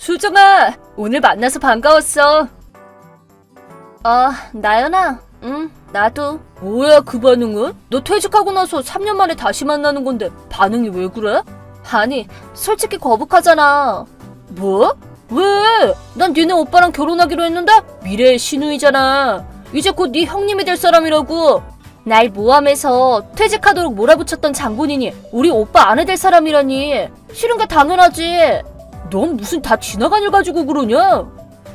수정아, 오늘 만나서 반가웠어. 나연아? 응, 나도. 뭐야 그 반응은? 너 퇴직하고 나서 3년 만에 다시 만나는 건데 반응이 왜 그래? 아니, 솔직히 거북하잖아. 뭐? 왜? 난 니네 오빠랑 결혼하기로 했는데? 미래의 시누이잖아. 이제 곧 네 형님이 될 사람이라고. 날 모함해서 퇴직하도록 몰아붙였던 장본인이 우리 오빠 아내 될 사람이라니. 싫은 게 당연하지. 넌 무슨 다 지나간 일 가지고 그러냐?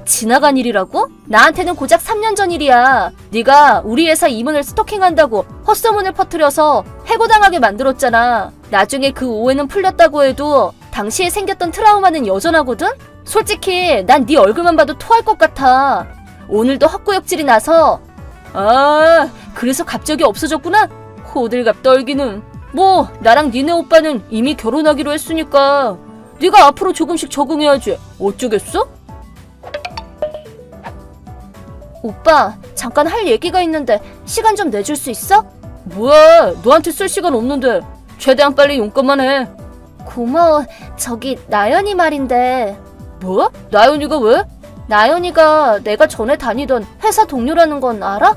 지나간 일이라고? 나한테는 고작 3년 전 일이야. 네가 우리 회사 임원을 스토킹한다고 헛소문을 퍼뜨려서 해고당하게 만들었잖아. 나중에 그 오해는 풀렸다고 해도 당시에 생겼던 트라우마는 여전하거든? 솔직히 난 네 얼굴만 봐도 토할 것 같아. 오늘도 헛구역질이 나서. 그래서 갑자기 없어졌구나? 호들갑 떨기는. 뭐 나랑 니네 오빠는 이미 결혼하기로 했으니까 네가 앞으로 조금씩 적응해야지. 어쩌겠어? 오빠, 잠깐 할 얘기가 있는데 시간 좀 내줄 수 있어? 뭐야, 너한테 쓸 시간 없는데 최대한 빨리 용건만 해. 고마워. 저기 나연이 말인데. 뭐? 나연이가 왜? 나연이가 내가 전에 다니던 회사 동료라는 건 알아?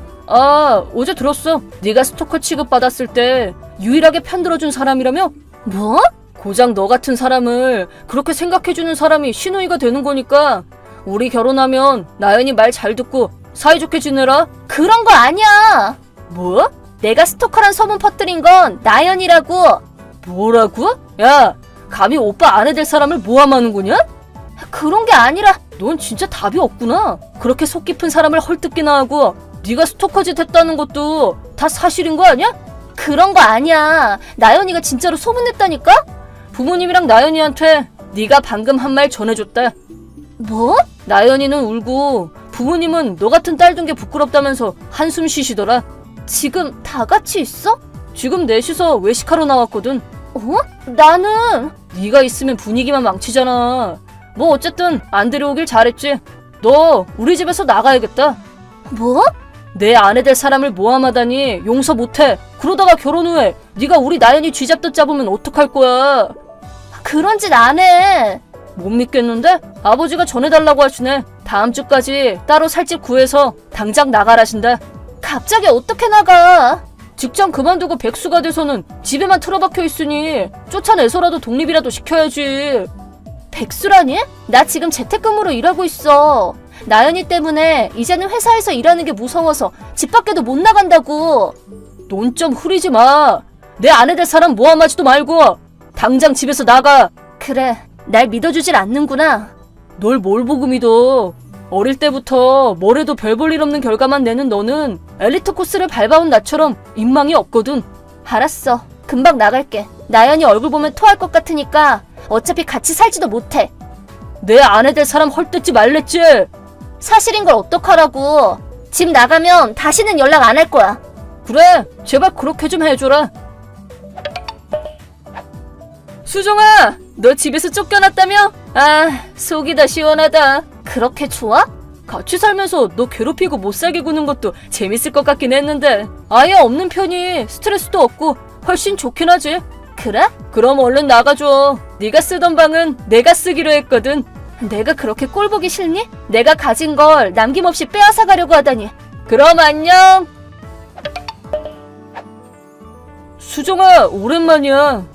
어제 들었어. 네가 스토커 취급받았을 때 유일하게 편들어준 사람이라며? 뭐? 고작 너 같은 사람을 그렇게 생각해주는 사람이 시누이가 되는 거니까 우리 결혼하면 나연이 말 잘 듣고 사이좋게 지내라. 그런 거 아니야. 뭐? 내가 스토커란 소문 퍼뜨린 건 나연이라고. 뭐라고? 야, 감히 오빠 아내 될 사람을 모함하는 거냐? 그런 게 아니라. 넌 진짜 답이 없구나. 그렇게 속 깊은 사람을 헐뜯기나 하고 네가 스토커짓 했다는 것도 다 사실인 거 아니야? 그런 거 아니야. 나연이가 진짜로 소문냈다니까? 부모님이랑 나연이한테 네가 방금 한 말 전해줬다. 뭐? 나연이는 울고 부모님은 너 같은 딸 둔 게 부끄럽다면서 한숨 쉬시더라. 지금 다 같이 있어? 지금 넷이서 외식하러 나왔거든. 나는. 네가 있으면 분위기만 망치잖아. 뭐 어쨌든 안 데려오길 잘했지. 너 우리 집에서 나가야겠다. 뭐? 내 아내 될 사람을 모함하다니 용서 못해. 그러다가 결혼 후에 네가 우리 나연이 쥐잡듯 잡으면 어떡할 거야. 그런 짓 안 해. 못 믿겠는데? 아버지가 전해달라고 하시네. 다음 주까지 따로 살 집 구해서 당장 나가라신다. 갑자기 어떻게 나가? 직장 그만두고 백수가 돼서는 집에만 틀어박혀 있으니 쫓아내서라도 독립이라도 시켜야지. 백수라니? 나 지금 재택근무로 일하고 있어. 나연이 때문에 이제는 회사에서 일하는 게 무서워서 집 밖에도 못 나간다고. 넌 좀 흐리지 마. 내 아내 될 사람 모함하지도 말고 당장 집에서 나가. 그래, 날 믿어주질 않는구나. 널 뭘 보고 믿어. 어릴 때부터 뭘 해도 별 볼 일 없는 결과만 내는 너는 엘리트 코스를 밟아온 나처럼 인망이 없거든. 알았어. 금방 나갈게. 나연이 얼굴 보면 토할 것 같으니까 어차피 같이 살지도 못해. 내 아내 될 사람 헐뜯지 말랬지? 사실인 걸 어떡하라고. 집 나가면 다시는 연락 안 할 거야. 그래, 제발 그렇게 좀 해줘라. 수정아, 너 집에서 쫓겨났다며? 속이 다 시원하다. 그렇게 좋아? 같이 살면서 너 괴롭히고 못살게 구는 것도 재밌을 것 같긴 했는데 아예 없는 편이 스트레스도 없고 훨씬 좋긴 하지. 그래? 그럼 얼른 나가줘. 네가 쓰던 방은 내가 쓰기로 했거든. 내가 그렇게 꼴보기 싫니? 내가 가진 걸 남김없이 빼앗아 가려고 하다니. 그럼 안녕. 수정아, 오랜만이야.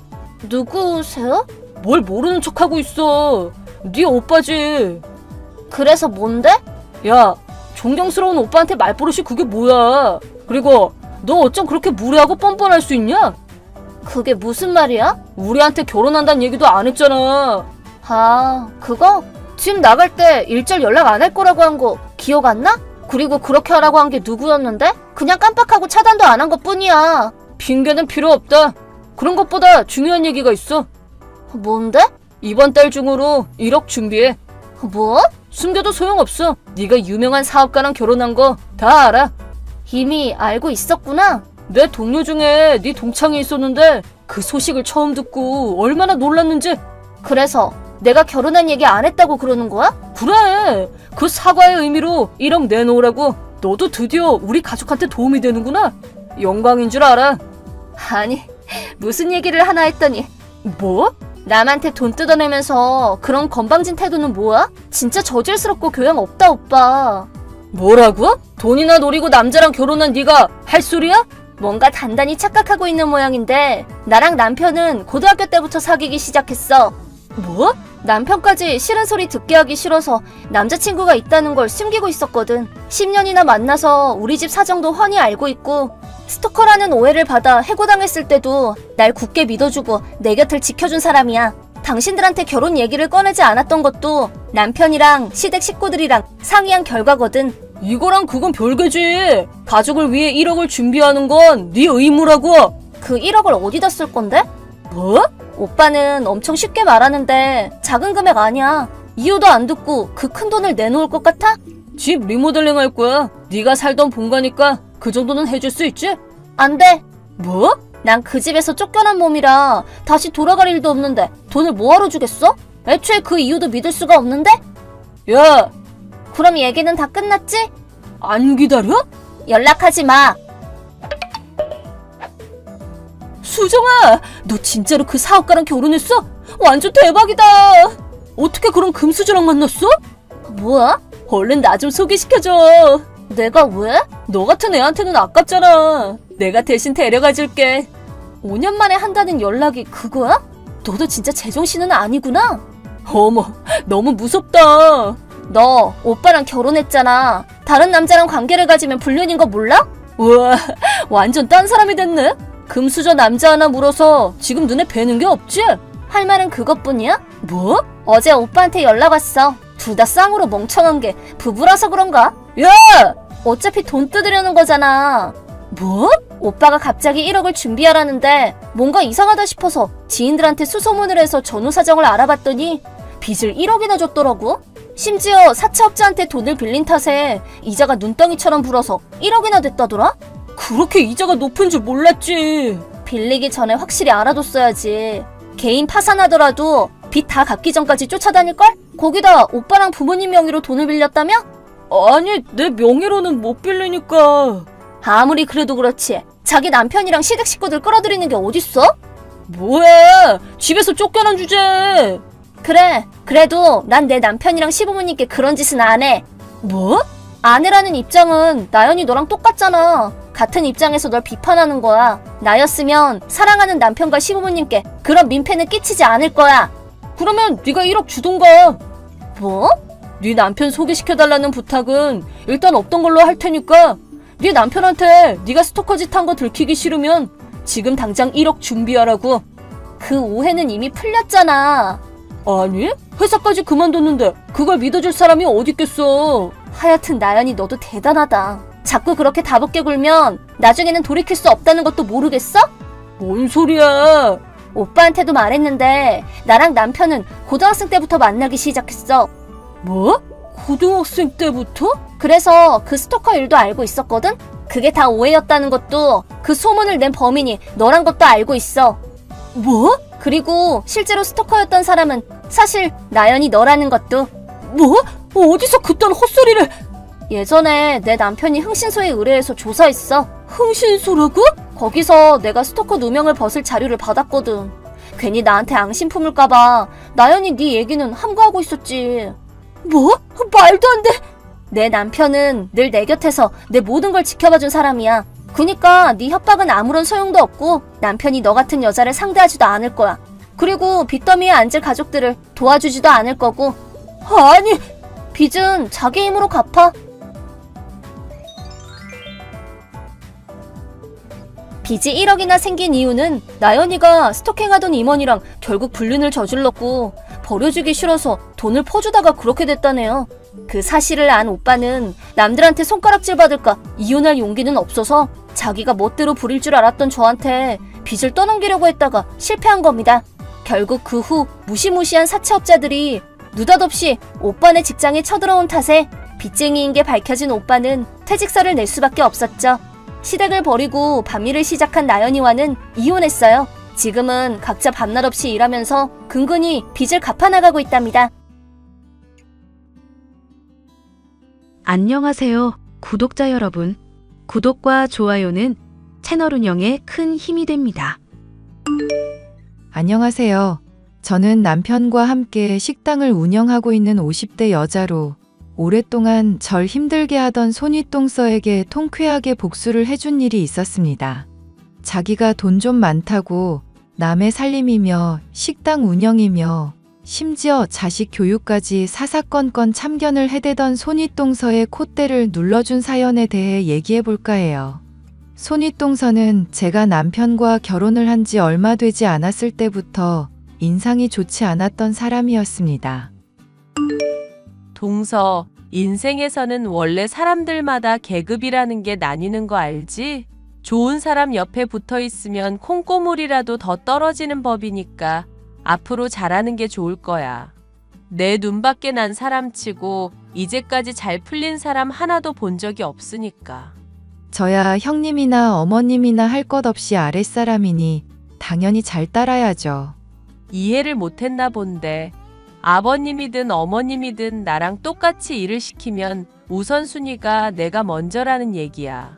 누구세요? 뭘 모르는 척하고 있어. 네 오빠지. 그래서 뭔데? 야, 존경스러운 오빠한테 말버릇이 그게 뭐야. 그리고 너 어쩜 그렇게 무례하고 뻔뻔할 수 있냐? 그게 무슨 말이야? 우리한테 결혼한다는 얘기도 안 했잖아. 그거? 집 나갈 때 일절 연락 안 할 거라고 한 거 기억 안 나? 그리고 그렇게 하라고 한 게 누구였는데? 그냥 깜빡하고 차단도 안 한 것뿐이야. 핑계는 필요 없다. 그런 것보다 중요한 얘기가 있어. 뭔데? 이번 달 중으로 1억 준비해. 뭐? 숨겨도 소용없어. 네가 유명한 사업가랑 결혼한 거 다 알아. 이미 알고 있었구나. 내 동료 중에 네 동창이 있었는데 그 소식을 처음 듣고 얼마나 놀랐는지. 그래서 내가 결혼한 얘기 안 했다고 그러는 거야? 그래, 그 사과의 의미로 1억 내놓으라고. 너도 드디어 우리 가족한테 도움이 되는구나. 영광인 줄 알아. 아니, 무슨 얘기를 하나 했더니. 뭐? 남한테 돈 뜯어내면서 그런 건방진 태도는 뭐야? 진짜 저질스럽고 교양 없다, 오빠. 뭐라고? 돈이나 노리고 남자랑 결혼한 네가 할 소리야? 뭔가 단단히 착각하고 있는 모양인데 나랑 남편은 고등학교 때부터 사귀기 시작했어. 뭐? 남편까지 싫은 소리 듣게 하기 싫어서 남자친구가 있다는 걸 숨기고 있었거든. 10년이나 만나서 우리 집 사정도 훤히 알고 있고 스토커라는 오해를 받아 해고당했을 때도 날 굳게 믿어주고 내 곁을 지켜준 사람이야. 당신들한테 결혼 얘기를 꺼내지 않았던 것도 남편이랑 시댁 식구들이랑 상의한 결과거든. 이거랑 그건 별개지. 가족을 위해 1억을 준비하는 건 네 의무라고. 그 1억을 어디다 쓸 건데? 뭐? 오빠는 엄청 쉽게 말하는데 작은 금액 아니야. 이유도 안 듣고 그 큰 돈을 내놓을 것 같아? 집 리모델링 할 거야. 네가 살던 본가니까 그 정도는 해줄 수 있지? 안 돼. 뭐? 난 그 집에서 쫓겨난 몸이라 다시 돌아갈 일도 없는데 돈을 뭐하러 주겠어? 애초에 그 이유도 믿을 수가 없는데? 야! 그럼 얘기는 다 끝났지? 안 기다려? 연락하지 마. 수정아! 너 진짜로 그 사업가랑 결혼했어? 완전 대박이다! 어떻게 그런 금수저랑 만났어? 뭐야? 얼른 나 좀 소개시켜줘. 내가 왜? 너 같은 애한테는 아깝잖아. 내가 대신 데려가 줄게. 5년 만에 한다는 연락이 그거야? 너도 진짜 제정신은 아니구나? 어머, 너무 무섭다. 너 오빠랑 결혼했잖아. 다른 남자랑 관계를 가지면 불륜인 거 몰라? 우와, 완전 딴 사람이 됐네. 금수저 남자 하나 물어서 지금 눈에 뵈는 게 없지? 할 말은 그것뿐이야? 뭐? 어제 오빠한테 연락 왔어. 둘 다 쌍으로 멍청한 게 부부라서 그런가? 야! 어차피 돈 뜯으려는 거잖아. 뭐? 오빠가 갑자기 1억을 준비하라는데 뭔가 이상하다 싶어서 지인들한테 수소문을 해서 전후 사정을 알아봤더니 빚을 1억이나 줬더라고. 심지어 사채업자한테 돈을 빌린 탓에 이자가 눈덩이처럼 불어서 1억이나 됐다더라? 그렇게 이자가 높은 줄 몰랐지. 빌리기 전에 확실히 알아뒀어야지. 개인 파산하더라도 빚 다 갚기 전까지 쫓아다닐걸? 거기다 오빠랑 부모님 명의로 돈을 빌렸다며? 아니, 내 명의로는 못 빌리니까. 아무리 그래도 그렇지. 자기 남편이랑 시댁 식구들 끌어들이는 게 어딨어? 뭐야? 집에서 쫓겨난 주제. 그래, 그래도 난 내 남편이랑 시부모님께 그런 짓은 안 해. 뭐? 아내라는 입장은 나연이 너랑 똑같잖아. 같은 입장에서 널 비판하는 거야. 나였으면 사랑하는 남편과 시부모님께 그런 민폐는 끼치지 않을 거야. 그러면 네가 1억 주던가. 뭐? 네 남편 소개시켜달라는 부탁은 일단 없던 걸로 할 테니까 네 남편한테 네가 스토커 짓 한 거 들키기 싫으면 지금 당장 1억 준비하라고. 그 오해는 이미 풀렸잖아. 아니? 회사까지 그만뒀는데 그걸 믿어줄 사람이 어딨겠어. 하여튼 나연이 너도 대단하다. 자꾸 그렇게 다붙게 굴면 나중에는 돌이킬 수 없다는 것도 모르겠어? 뭔 소리야. 오빠한테도 말했는데 나랑 남편은 고등학생 때부터 만나기 시작했어. 뭐? 고등학생 때부터? 그래서 그 스토커 일도 알고 있었거든? 그게 다 오해였다는 것도 그 소문을 낸 범인이 너란 것도 알고 있어. 뭐? 그리고 실제로 스토커였던 사람은 사실 나연이 너라는 것도. 뭐? 어디서 그딴 헛소리를. 예전에 내 남편이 흥신소에 의뢰해서 조사했어. 흥신소라고? 거기서 내가 스토커 누명을 벗을 자료를 받았거든. 괜히 나한테 앙심 품을까봐 나연이 네 얘기는 함구하고 있었지. 뭐? 말도 안 돼. 내 남편은 늘 내 곁에서 내 모든 걸 지켜봐준 사람이야. 그니까 네 협박은 아무런 소용도 없고 남편이 너 같은 여자를 상대하지도 않을 거야. 그리고 빚더미에 앉을 가족들을 도와주지도 않을 거고. 아니, 빚은 자기 힘으로 갚아. 빚이 1억이나 생긴 이유는 나연이가 스토킹하던 임원이랑 결국 불륜을 저질렀고 버려주기 싫어서 돈을 퍼주다가 그렇게 됐다네요. 그 사실을 안 오빠는 남들한테 손가락질 받을까 이혼할 용기는 없어서 자기가 멋대로 부릴 줄 알았던 저한테 빚을 떠넘기려고 했다가 실패한 겁니다. 결국 그 후 무시무시한 사채업자들이 느닷없이 오빠네 직장에 쳐들어온 탓에 빚쟁이인 게 밝혀진 오빠는 퇴직서를 낼 수밖에 없었죠. 시댁을 버리고 반미를 시작한 나연이와는 이혼했어요. 지금은 각자 밤낮 없이 일하면서 근근히 빚을 갚아나가고 있답니다. 안녕하세요, 구독자 여러분. 구독과 좋아요는 채널 운영에 큰 힘이 됩니다. 안녕하세요. 저는 남편과 함께 식당을 운영하고 있는 50대 여자로 오랫동안 절 힘들게 하던 손윗동서에게 통쾌하게 복수를 해준 일이 있었습니다. 자기가 돈 좀 많다고 남의 살림이며 식당 운영이며 심지어 자식 교육까지 사사건건 참견을 해대던 손윗동서의 콧대를 눌러준 사연에 대해 얘기해 볼까 해요. 손윗동서는 제가 남편과 결혼을 한 지 얼마 되지 않았을 때부터 인상이 좋지 않았던 사람이었습니다. 동서, 인생에서는 원래 사람들마다 계급이라는 게 나뉘는 거 알지? 좋은 사람 옆에 붙어 있으면 콩고물이라도 더 떨어지는 법이니까 앞으로 잘하는 게 좋을 거야. 내 눈밖에 난 사람치고 이제까지 잘 풀린 사람 하나도 본 적이 없으니까. 저야 형님이나 어머님이나 할 것 없이 아랫사람이니 당연히 잘 따라야죠. 이해를 못했나 본데 아버님이든 어머님이든 나랑 똑같이 일을 시키면 우선순위가 내가 먼저라는 얘기야.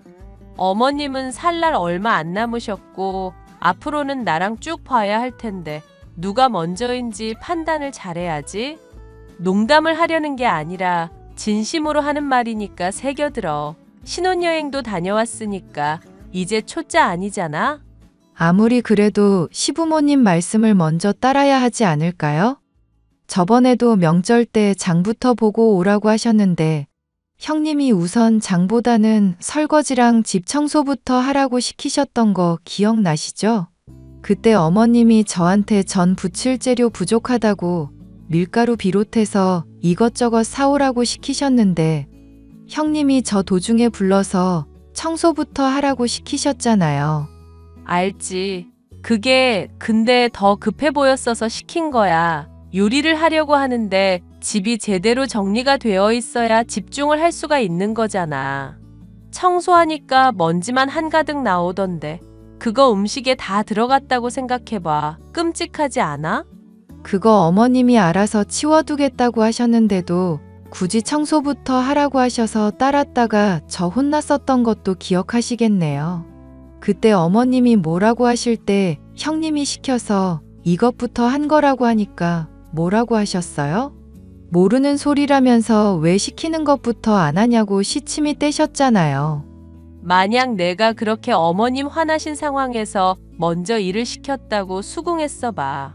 어머님은 살 날 얼마 안 남으셨고 앞으로는 나랑 쭉 봐야 할 텐데 누가 먼저인지 판단을 잘해야지. 농담을 하려는 게 아니라 진심으로 하는 말이니까 새겨들어. 신혼여행도 다녀왔으니까 이제 초짜 아니잖아? 아무리 그래도 시부모님 말씀을 먼저 따라야 하지 않을까요? 저번에도 명절 때 장부터 보고 오라고 하셨는데 형님이 우선 장보다는 설거지랑 집 청소부터 하라고 시키셨던 거 기억나시죠? 그때 어머님이 저한테 전 부칠 재료 부족하다고 밀가루 비롯해서 이것저것 사오라고 시키셨는데 형님이 저 도중에 불러서 청소부터 하라고 시키셨잖아요. 알지. 그게 근데 더 급해 보였어서 시킨 거야. 요리를 하려고 하는데 집이 제대로 정리가 되어 있어야 집중을 할 수가 있는 거잖아. 청소하니까 먼지만 한가득 나오던데 그거 음식에 다 들어갔다고 생각해봐. 끔찍하지 않아? 그거 어머님이 알아서 치워두겠다고 하셨는데도 굳이 청소부터 하라고 하셔서 따랐다가 저 혼났었던 것도 기억하시겠네요. 그때 어머님이 뭐라고 하실 때 형님이 시켜서 이것부터 한 거라고 하니까 뭐라고 하셨어요? 모르는 소리라면서 왜 시키는 것부터 안 하냐고 시침이 떼셨잖아요. 만약 내가 그렇게 어머님 화나신 상황에서 먼저 일을 시켰다고 수긍했어 봐.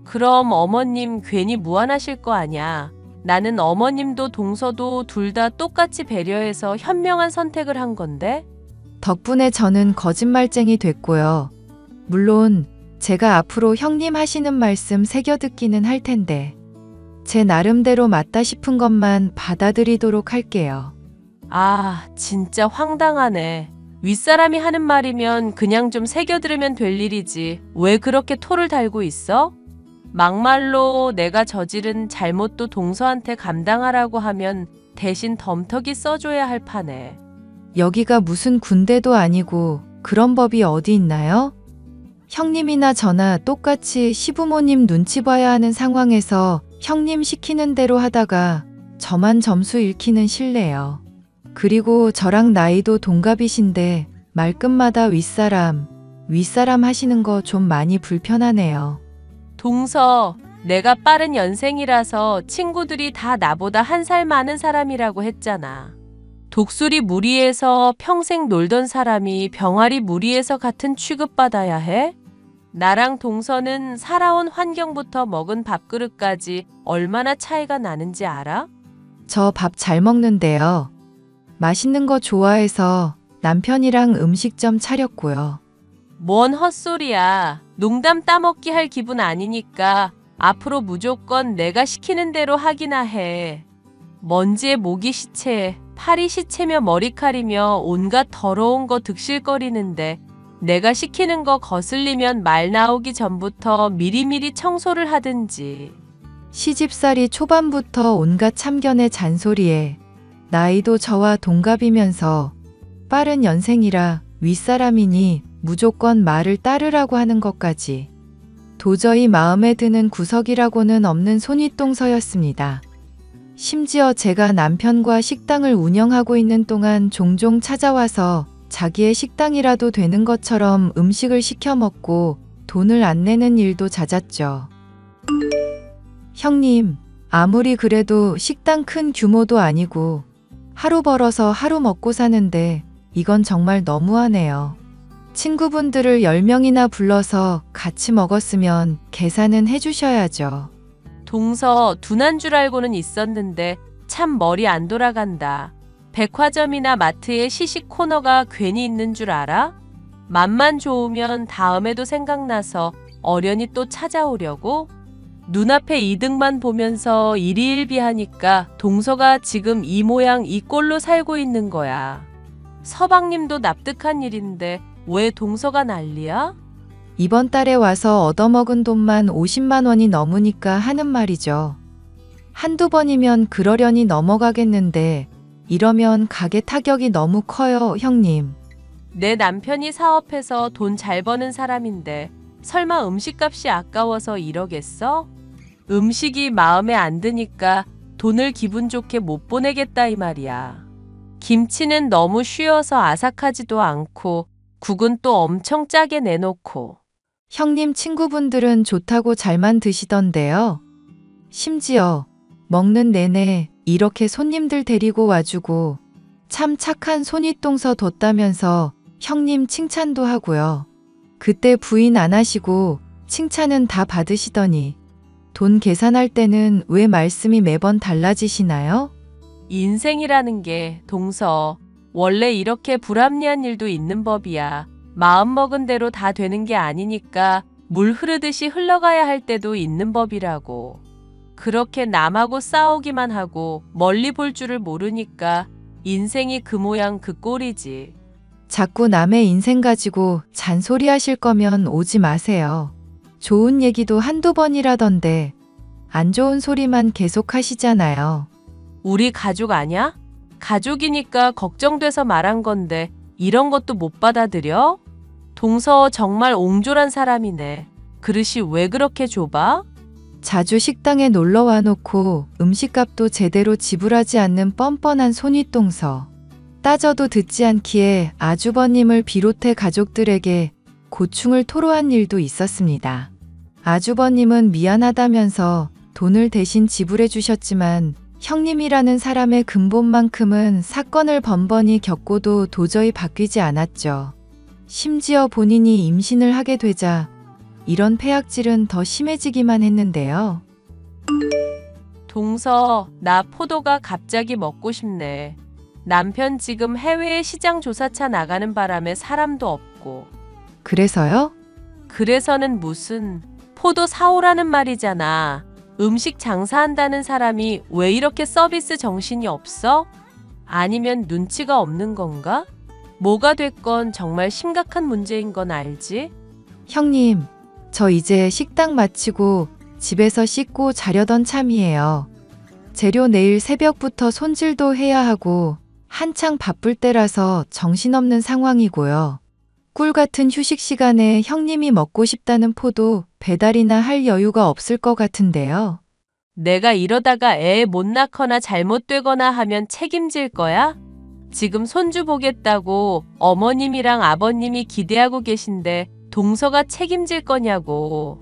그럼 어머님 괜히 무안하실 거 아냐. 나는 어머님도 동서도 둘 다 똑같이 배려해서 현명한 선택을 한 건데? 덕분에 저는 거짓말쟁이 됐고요. 물론 제가 앞으로 형님 하시는 말씀 새겨듣기는 할 텐데 제 나름대로 맞다 싶은 것만 받아들이도록 할게요. 아, 진짜 황당하네. 윗사람이 하는 말이면 그냥 좀 새겨들으면 될 일이지. 왜 그렇게 토를 달고 있어? 막말로 내가 저지른 잘못도 동서한테 감당하라고 하면 대신 덤터기 써줘야 할 판에. 여기가 무슨 군대도 아니고 그런 법이 어디 있나요? 형님이나 저나 똑같이 시부모님 눈치 봐야 하는 상황에서 형님 시키는 대로 하다가 저만 점수 잃기는 싫네요. 그리고 저랑 나이도 동갑이신데 말끝마다 윗사람 하시는 거 좀 많이 불편하네요. 동서, 내가 빠른 연생이라서 친구들이 다 나보다 한 살 많은 사람이라고 했잖아. 독수리 무리에서 평생 놀던 사람이 병아리 무리에서 같은 취급받아야 해? 나랑 동서는 살아온 환경부터 먹은 밥그릇까지 얼마나 차이가 나는지 알아? 저 밥 잘 먹는데요. 맛있는 거 좋아해서 남편이랑 음식점 차렸고요. 뭔 헛소리야. 농담 따먹기 할 기분 아니니까 앞으로 무조건 내가 시키는 대로 하기나 해. 먼지에 모기 시체, 파리 시체며 머리칼이며 온갖 더러운 거 득실거리는데 내가 시키는 거 거슬리면 말 나오기 전부터 미리미리 청소를 하든지. 시집살이 초반부터 온갖 참견의 잔소리에 나이도 저와 동갑이면서 빠른 연생이라 윗사람이니 무조건 말을 따르라고 하는 것까지 도저히 마음에 드는 구석이라고는 없는 손윗동서였습니다. 심지어 제가 남편과 식당을 운영하고 있는 동안 종종 찾아와서 자기의 식당이라도 되는 것처럼 음식을 시켜 먹고 돈을 안 내는 일도 잦았죠. 형님, 아무리 그래도 식당 큰 규모도 아니고 하루 벌어서 하루 먹고 사는데 이건 정말 너무하네요. 친구분들을 10명이나 불러서 같이 먹었으면 계산은 해주셔야죠. 동서 둔한 줄 알고는 있었는데 참 머리 안 돌아간다. 백화점이나 마트에 시식 코너가 괜히 있는 줄 알아? 맛만 좋으면 다음에도 생각나서 어련히 또 찾아오려고? 눈앞에 이득만 보면서 일희일비하니까 동서가 지금 이 모양 이 꼴로 살고 있는 거야. 서방님도 납득한 일인데 왜 동서가 난리야? 이번 달에 와서 얻어먹은 돈만 50만 원이 넘으니까 하는 말이죠. 한두 번이면 그러려니 넘어가겠는데 이러면 가게 타격이 너무 커요, 형님. 내 남편이 사업해서 돈 잘 버는 사람인데 설마 음식값이 아까워서 이러겠어? 음식이 마음에 안 드니까 돈을 기분 좋게 못 보내겠다 이 말이야. 김치는 너무 쉬어서 아삭하지도 않고 국은 또 엄청 짜게 내놓고. 형님 친구분들은 좋다고 잘만 드시던데요. 심지어 먹는 내내 이렇게 손님들 데리고 와주고 참 착한 손윗동서 뒀다면서 형님 칭찬도 하고요. 그때 부인 안 하시고 칭찬은 다 받으시더니 돈 계산할 때는 왜 말씀이 매번 달라지시나요? 인생이라는 게 동서 원래 이렇게 불합리한 일도 있는 법이야. 마음먹은 대로 다 되는 게 아니니까 물 흐르듯이 흘러가야 할 때도 있는 법이라고. 그렇게 남하고 싸우기만 하고 멀리 볼 줄을 모르니까 인생이 그 모양 그 꼴이지. 자꾸 남의 인생 가지고 잔소리 하실 거면 오지 마세요. 좋은 얘기도 한두 번이라던데 안 좋은 소리만 계속 하시잖아요. 우리 가족 아냐? 가족이니까 걱정돼서 말한 건데 이런 것도 못 받아들여? 동서 정말 옹졸한 사람이네. 그릇이 왜 그렇게 좁아? 자주 식당에 놀러 와놓고 음식값도 제대로 지불하지 않는 뻔뻔한 손윗동서. 따져도 듣지 않기에 아주버님을 비롯해 가족들에게 고충을 토로한 일도 있었습니다. 아주버님은 미안하다면서 돈을 대신 지불해 주셨지만 형님이라는 사람의 근본만큼은 사건을 번번이 겪고도 도저히 바뀌지 않았죠. 심지어 본인이 임신을 하게 되자 이런 폐악질은 더 심해지기만 했는데요. 동서, 나 포도가 갑자기 먹고 싶네. 남편 지금 해외에 시장 조사차 나가는 바람에 사람도 없고. 그래서요? 그래서는 무슨 포도 사오라는 말이잖아. 음식 장사한다는 사람이 왜 이렇게 서비스 정신이 없어? 아니면 눈치가 없는 건가? 뭐가 됐건 정말 심각한 문제인 건 알지? 형님, 저 이제 식당 마치고 집에서 씻고 자려던 참이에요. 재료 내일 새벽부터 손질도 해야 하고 한창 바쁠 때라서 정신없는 상황이고요. 꿀 같은 휴식 시간에 형님이 먹고 싶다는 포도 배달이나 할 여유가 없을 것 같은데요. 내가 이러다가 애 못 낳거나 잘못되거나 하면 책임질 거야? 지금 손주 보겠다고 어머님이랑 아버님이 기대하고 계신데 동서가 책임질 거냐고.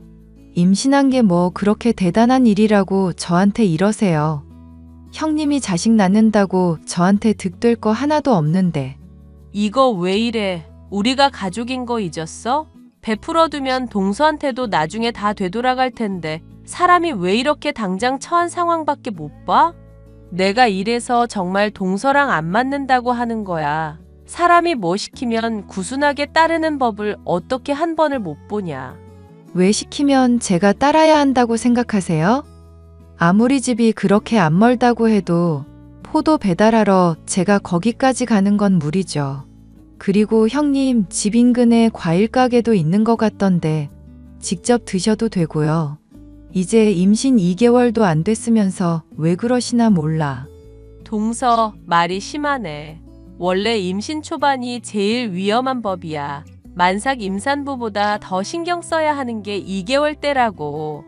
임신한 게 뭐 그렇게 대단한 일이라고 저한테 이러세요. 형님이 자식 낳는다고 저한테 득될 거 하나도 없는데. 이거 왜 이래? 우리가 가족인 거 잊었어? 베풀어두면 동서한테도 나중에 다 되돌아갈 텐데 사람이 왜 이렇게 당장 처한 상황밖에 못 봐? 내가 이래서 정말 동서랑 안 맞는다고 하는 거야. 사람이 뭐 시키면 구순하게 따르는 법을 어떻게 한 번을 못 보냐. 왜 시키면 제가 따라야 한다고 생각하세요? 아무리 집이 그렇게 안 멀다고 해도 포도 배달하러 제가 거기까지 가는 건 무리죠. 그리고 형님 집 인근에 과일 가게도 있는 것 같던데 직접 드셔도 되고요. 이제 임신 2개월도 안 됐으면서 왜 그러시나 몰라. 동서, 말이 심하네. 원래 임신 초반이 제일 위험한 법이야. 만삭 임산부보다 더 신경 써야 하는 게 2개월 때라고.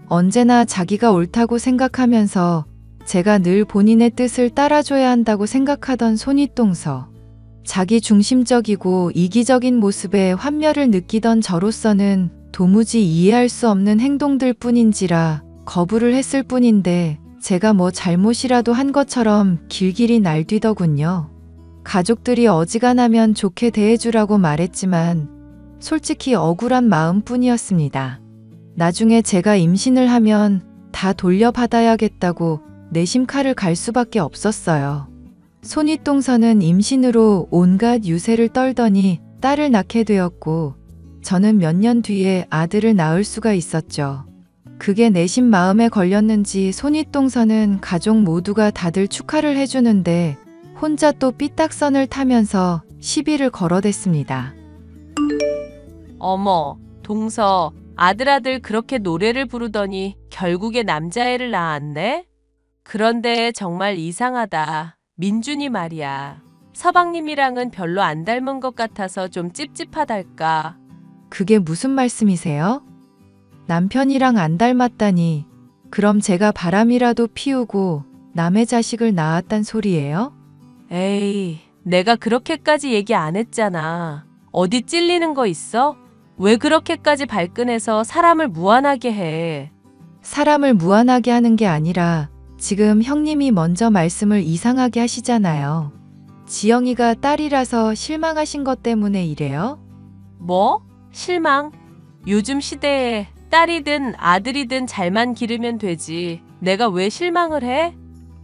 언제나 자기가 옳다고 생각하면서 제가 늘 본인의 뜻을 따라줘야 한다고 생각하던 손윗동서. 자기 중심적이고 이기적인 모습에 환멸을 느끼던 저로서는 도무지 이해할 수 없는 행동들 뿐인지라 거부를 했을 뿐인데 제가 뭐 잘못이라도 한 것처럼 길길이 날뛰더군요. 가족들이 어지간하면 좋게 대해주라고 말했지만 솔직히 억울한 마음뿐이었습니다. 나중에 제가 임신을 하면 다 돌려받아야겠다고 내심 칼을 갈 수밖에 없었어요. 손윗동서는 임신으로 온갖 유세를 떨더니 딸을 낳게 되었고 저는 몇 년 뒤에 아들을 낳을 수가 있었죠. 그게 내심 마음에 걸렸는지 손윗동서는 가족 모두가 다들 축하를 해주는데 혼자 또 삐딱선을 타면서 시비를 걸어댔습니다. 어머, 동서, 아들 그렇게 노래를 부르더니 결국에 남자애를 낳았네? 그런데 정말 이상하다. 민준이 말이야. 서방님이랑은 별로 안 닮은 것 같아서 좀 찝찝하달까. 그게 무슨 말씀이세요? 남편이랑 안 닮았다니 그럼 제가 바람이라도 피우고 남의 자식을 낳았단 소리예요? 에이, 내가 그렇게까지 얘기 안 했잖아. 어디 찔리는 거 있어? 왜 그렇게까지 발끈해서 사람을 무안하게 해? 사람을 무안하게 하는 게 아니라 지금 형님이 먼저 말씀을 이상하게 하시잖아요. 지영이가 딸이라서 실망하신 것 때문에 이래요? 뭐? 실망? 요즘 시대에 딸이든 아들이든 잘만 기르면 되지. 내가 왜 실망을 해?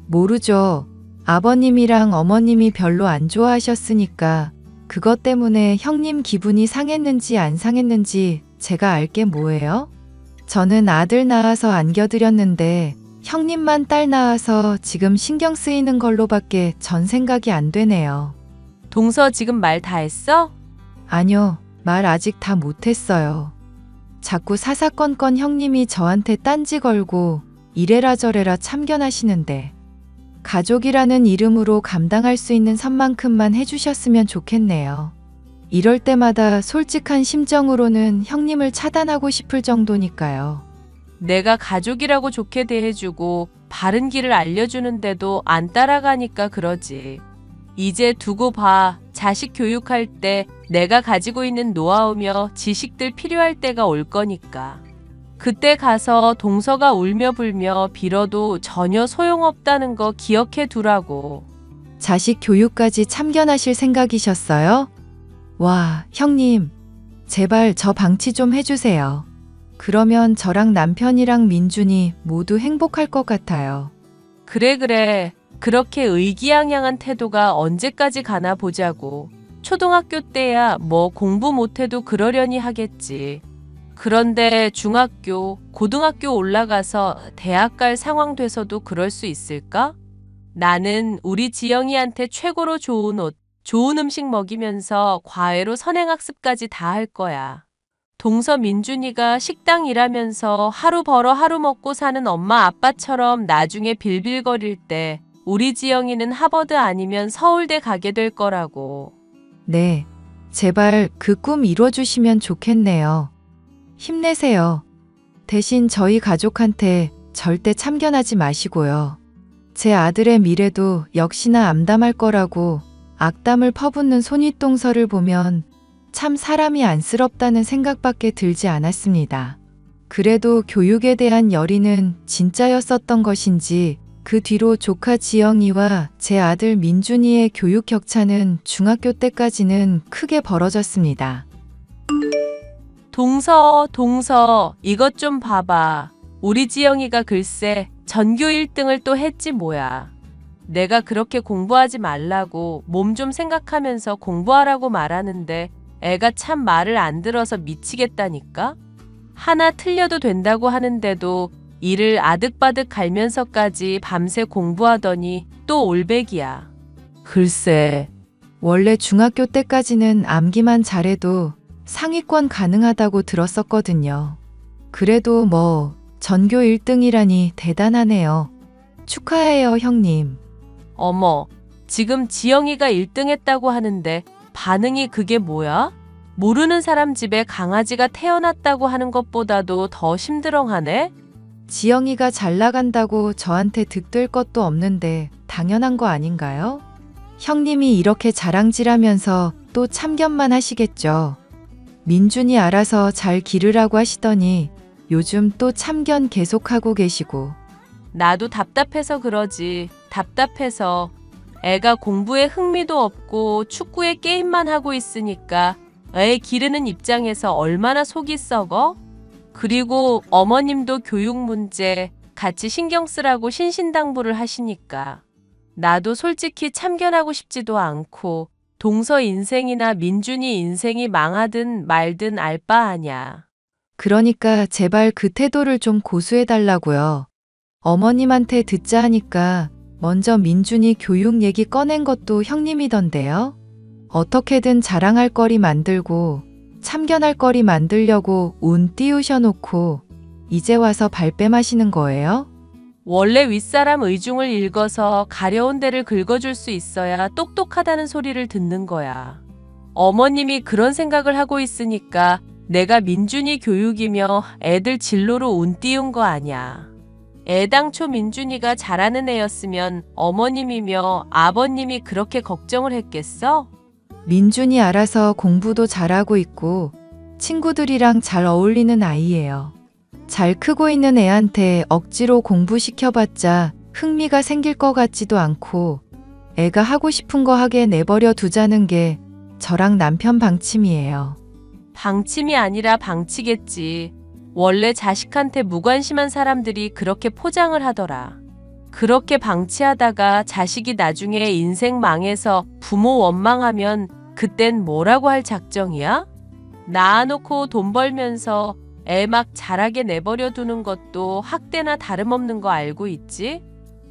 모르죠. 아버님이랑 어머님이 별로 안 좋아하셨으니까 그것 때문에 형님 기분이 상했는지 안 상했는지 제가 알게 뭐예요? 저는 아들 낳아서 안겨드렸는데 형님만 딸 낳아서 지금 신경 쓰이는 걸로밖에 전 생각이 안 되네요. 동서 지금 말 다 했어? 아니요, 말 아직 다 못했어요. 자꾸 사사건건 형님이 저한테 딴지 걸고 이래라 저래라 참견하시는데 가족이라는 이름으로 감당할 수 있는 선만큼만 해주셨으면 좋겠네요. 이럴 때마다 솔직한 심정으로는 형님을 차단하고 싶을 정도니까요. 내가 가족이라고 좋게 대해주고 바른 길을 알려주는데도 안 따라가니까 그러지. 이제 두고 봐. 자식 교육할 때 내가 가지고 있는 노하우며 지식들 필요할 때가 올 거니까. 그때 가서 동서가 울며 불며 빌어도 전혀 소용없다는 거 기억해 두라고. 자식 교육까지 참견하실 생각이셨어요? 와, 형님, 제발 저 방치 좀 해주세요. 그러면 저랑 남편이랑 민준이 모두 행복할 것 같아요. 그래. 그렇게 의기양양한 태도가 언제까지 가나 보자고. 초등학교 때야 뭐 공부 못해도 그러려니 하겠지. 그런데 중학교, 고등학교 올라가서 대학 갈 상황 돼서도 그럴 수 있을까? 나는 우리 지영이한테 최고로 좋은 옷, 좋은 음식 먹이면서 과외로 선행학습까지 다 할 거야. 동서 민준이가 식당 일하면서 하루 벌어 하루 먹고 사는 엄마 아빠처럼 나중에 빌빌거릴 때 우리 지영이는 하버드 아니면 서울대 가게 될 거라고. 네, 제발 그 꿈 이뤄주시면 좋겠네요. 힘내세요. 대신 저희 가족한테 절대 참견하지 마시고요. 제 아들의 미래도 역시나 암담할 거라고 악담을 퍼붓는 손윗동서를 보면 참 사람이 안쓰럽다는 생각밖에 들지 않았습니다. 그래도 교육에 대한 열의는 진짜였었던 것인지 그 뒤로 조카 지영이와 제 아들 민준이의 교육 격차는 중학교 때까지는 크게 벌어졌습니다. 동서, 이것 좀 봐봐. 우리 지영이가 글쎄 전교 1등을 또 했지 뭐야. 내가 그렇게 공부하지 말라고 몸 좀 생각하면서 공부하라고 말하는데 애가 참 말을 안 들어서 미치겠다니까? 하나 틀려도 된다고 하는데도 이를 아득바득 갈면서까지 밤새 공부하더니 또 올백이야. 글쎄. 원래 중학교 때까지는 암기만 잘해도 상위권 가능하다고 들었었거든요. 그래도 뭐 전교 1등이라니 대단하네요. 축하해요, 형님. 어머, 지금 지영이가 1등 했다고 하는데 반응이 그게 뭐야? 모르는 사람 집에 강아지가 태어났다고 하는 것보다도 더 심드렁하네? 지영이가 잘 나간다고 저한테 득될 것도 없는데 당연한 거 아닌가요? 형님이 이렇게 자랑질하면서 또 참견만 하시겠죠. 민준이 알아서 잘 기르라고 하시더니 요즘 또 참견 계속하고 계시고. 나도 답답해서 그러지. 답답해서. 애가 공부에 흥미도 없고 축구에 게임만 하고 있으니까 애 기르는 입장에서 얼마나 속이 썩어? 그리고 어머님도 교육 문제 같이 신경 쓰라고 신신당부를 하시니까 나도 솔직히 참견하고 싶지도 않고 동서 인생이나 민준이 인생이 망하든 말든 알 바 아냐. 그러니까 제발 그 태도를 좀 고수해달라고요. 어머님한테 듣자 하니까 먼저 민준이 교육 얘기 꺼낸 것도 형님이던데요. 어떻게든 자랑할 거리 만들고 참견할 거리 만들려고 운 띄우셔놓고 이제 와서 발뺌하시는 거예요? 원래 윗사람 의중을 읽어서 가려운 데를 긁어줄 수 있어야 똑똑하다는 소리를 듣는 거야. 어머님이 그런 생각을 하고 있으니까 내가 민준이 교육이며 애들 진로로 운 띄운 거 아냐. 애당초 민준이가 잘하는 애였으면 어머님이며 아버님이 그렇게 걱정을 했겠어? 민준이 알아서 공부도 잘하고 있고 친구들이랑 잘 어울리는 아이예요. 잘 크고 있는 애한테 억지로 공부시켜봤자 흥미가 생길 것 같지도 않고 애가 하고 싶은 거 하게 내버려 두자는 게 저랑 남편 방침이에요. 방침이 아니라 방치겠지. 원래 자식한테 무관심한 사람들이 그렇게 포장을 하더라. 그렇게 방치하다가 자식이 나중에 인생 망해서 부모 원망하면 그땐 뭐라고 할 작정이야? 낳아놓고 돈 벌면서 애 막 자라게 내버려 두는 것도 학대나 다름없는 거 알고 있지?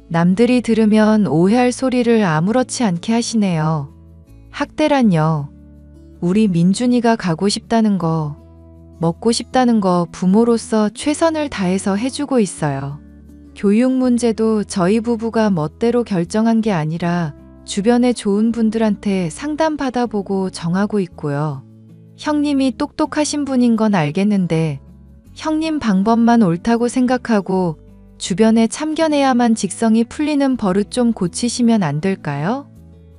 남들이 들으면 오해할 소리를 아무렇지 않게 하시네요. 학대란요. 우리 민준이가 가고 싶다는 거, 먹고 싶다는 거 부모로서 최선을 다해서 해주고 있어요. 교육 문제도 저희 부부가 멋대로 결정한 게 아니라 주변에 좋은 분들한테 상담 받아보고 정하고 있고요. 형님이 똑똑하신 분인 건 알겠는데 형님 방법만 옳다고 생각하고 주변에 참견해야만 직성이 풀리는 버릇 좀 고치시면 안 될까요?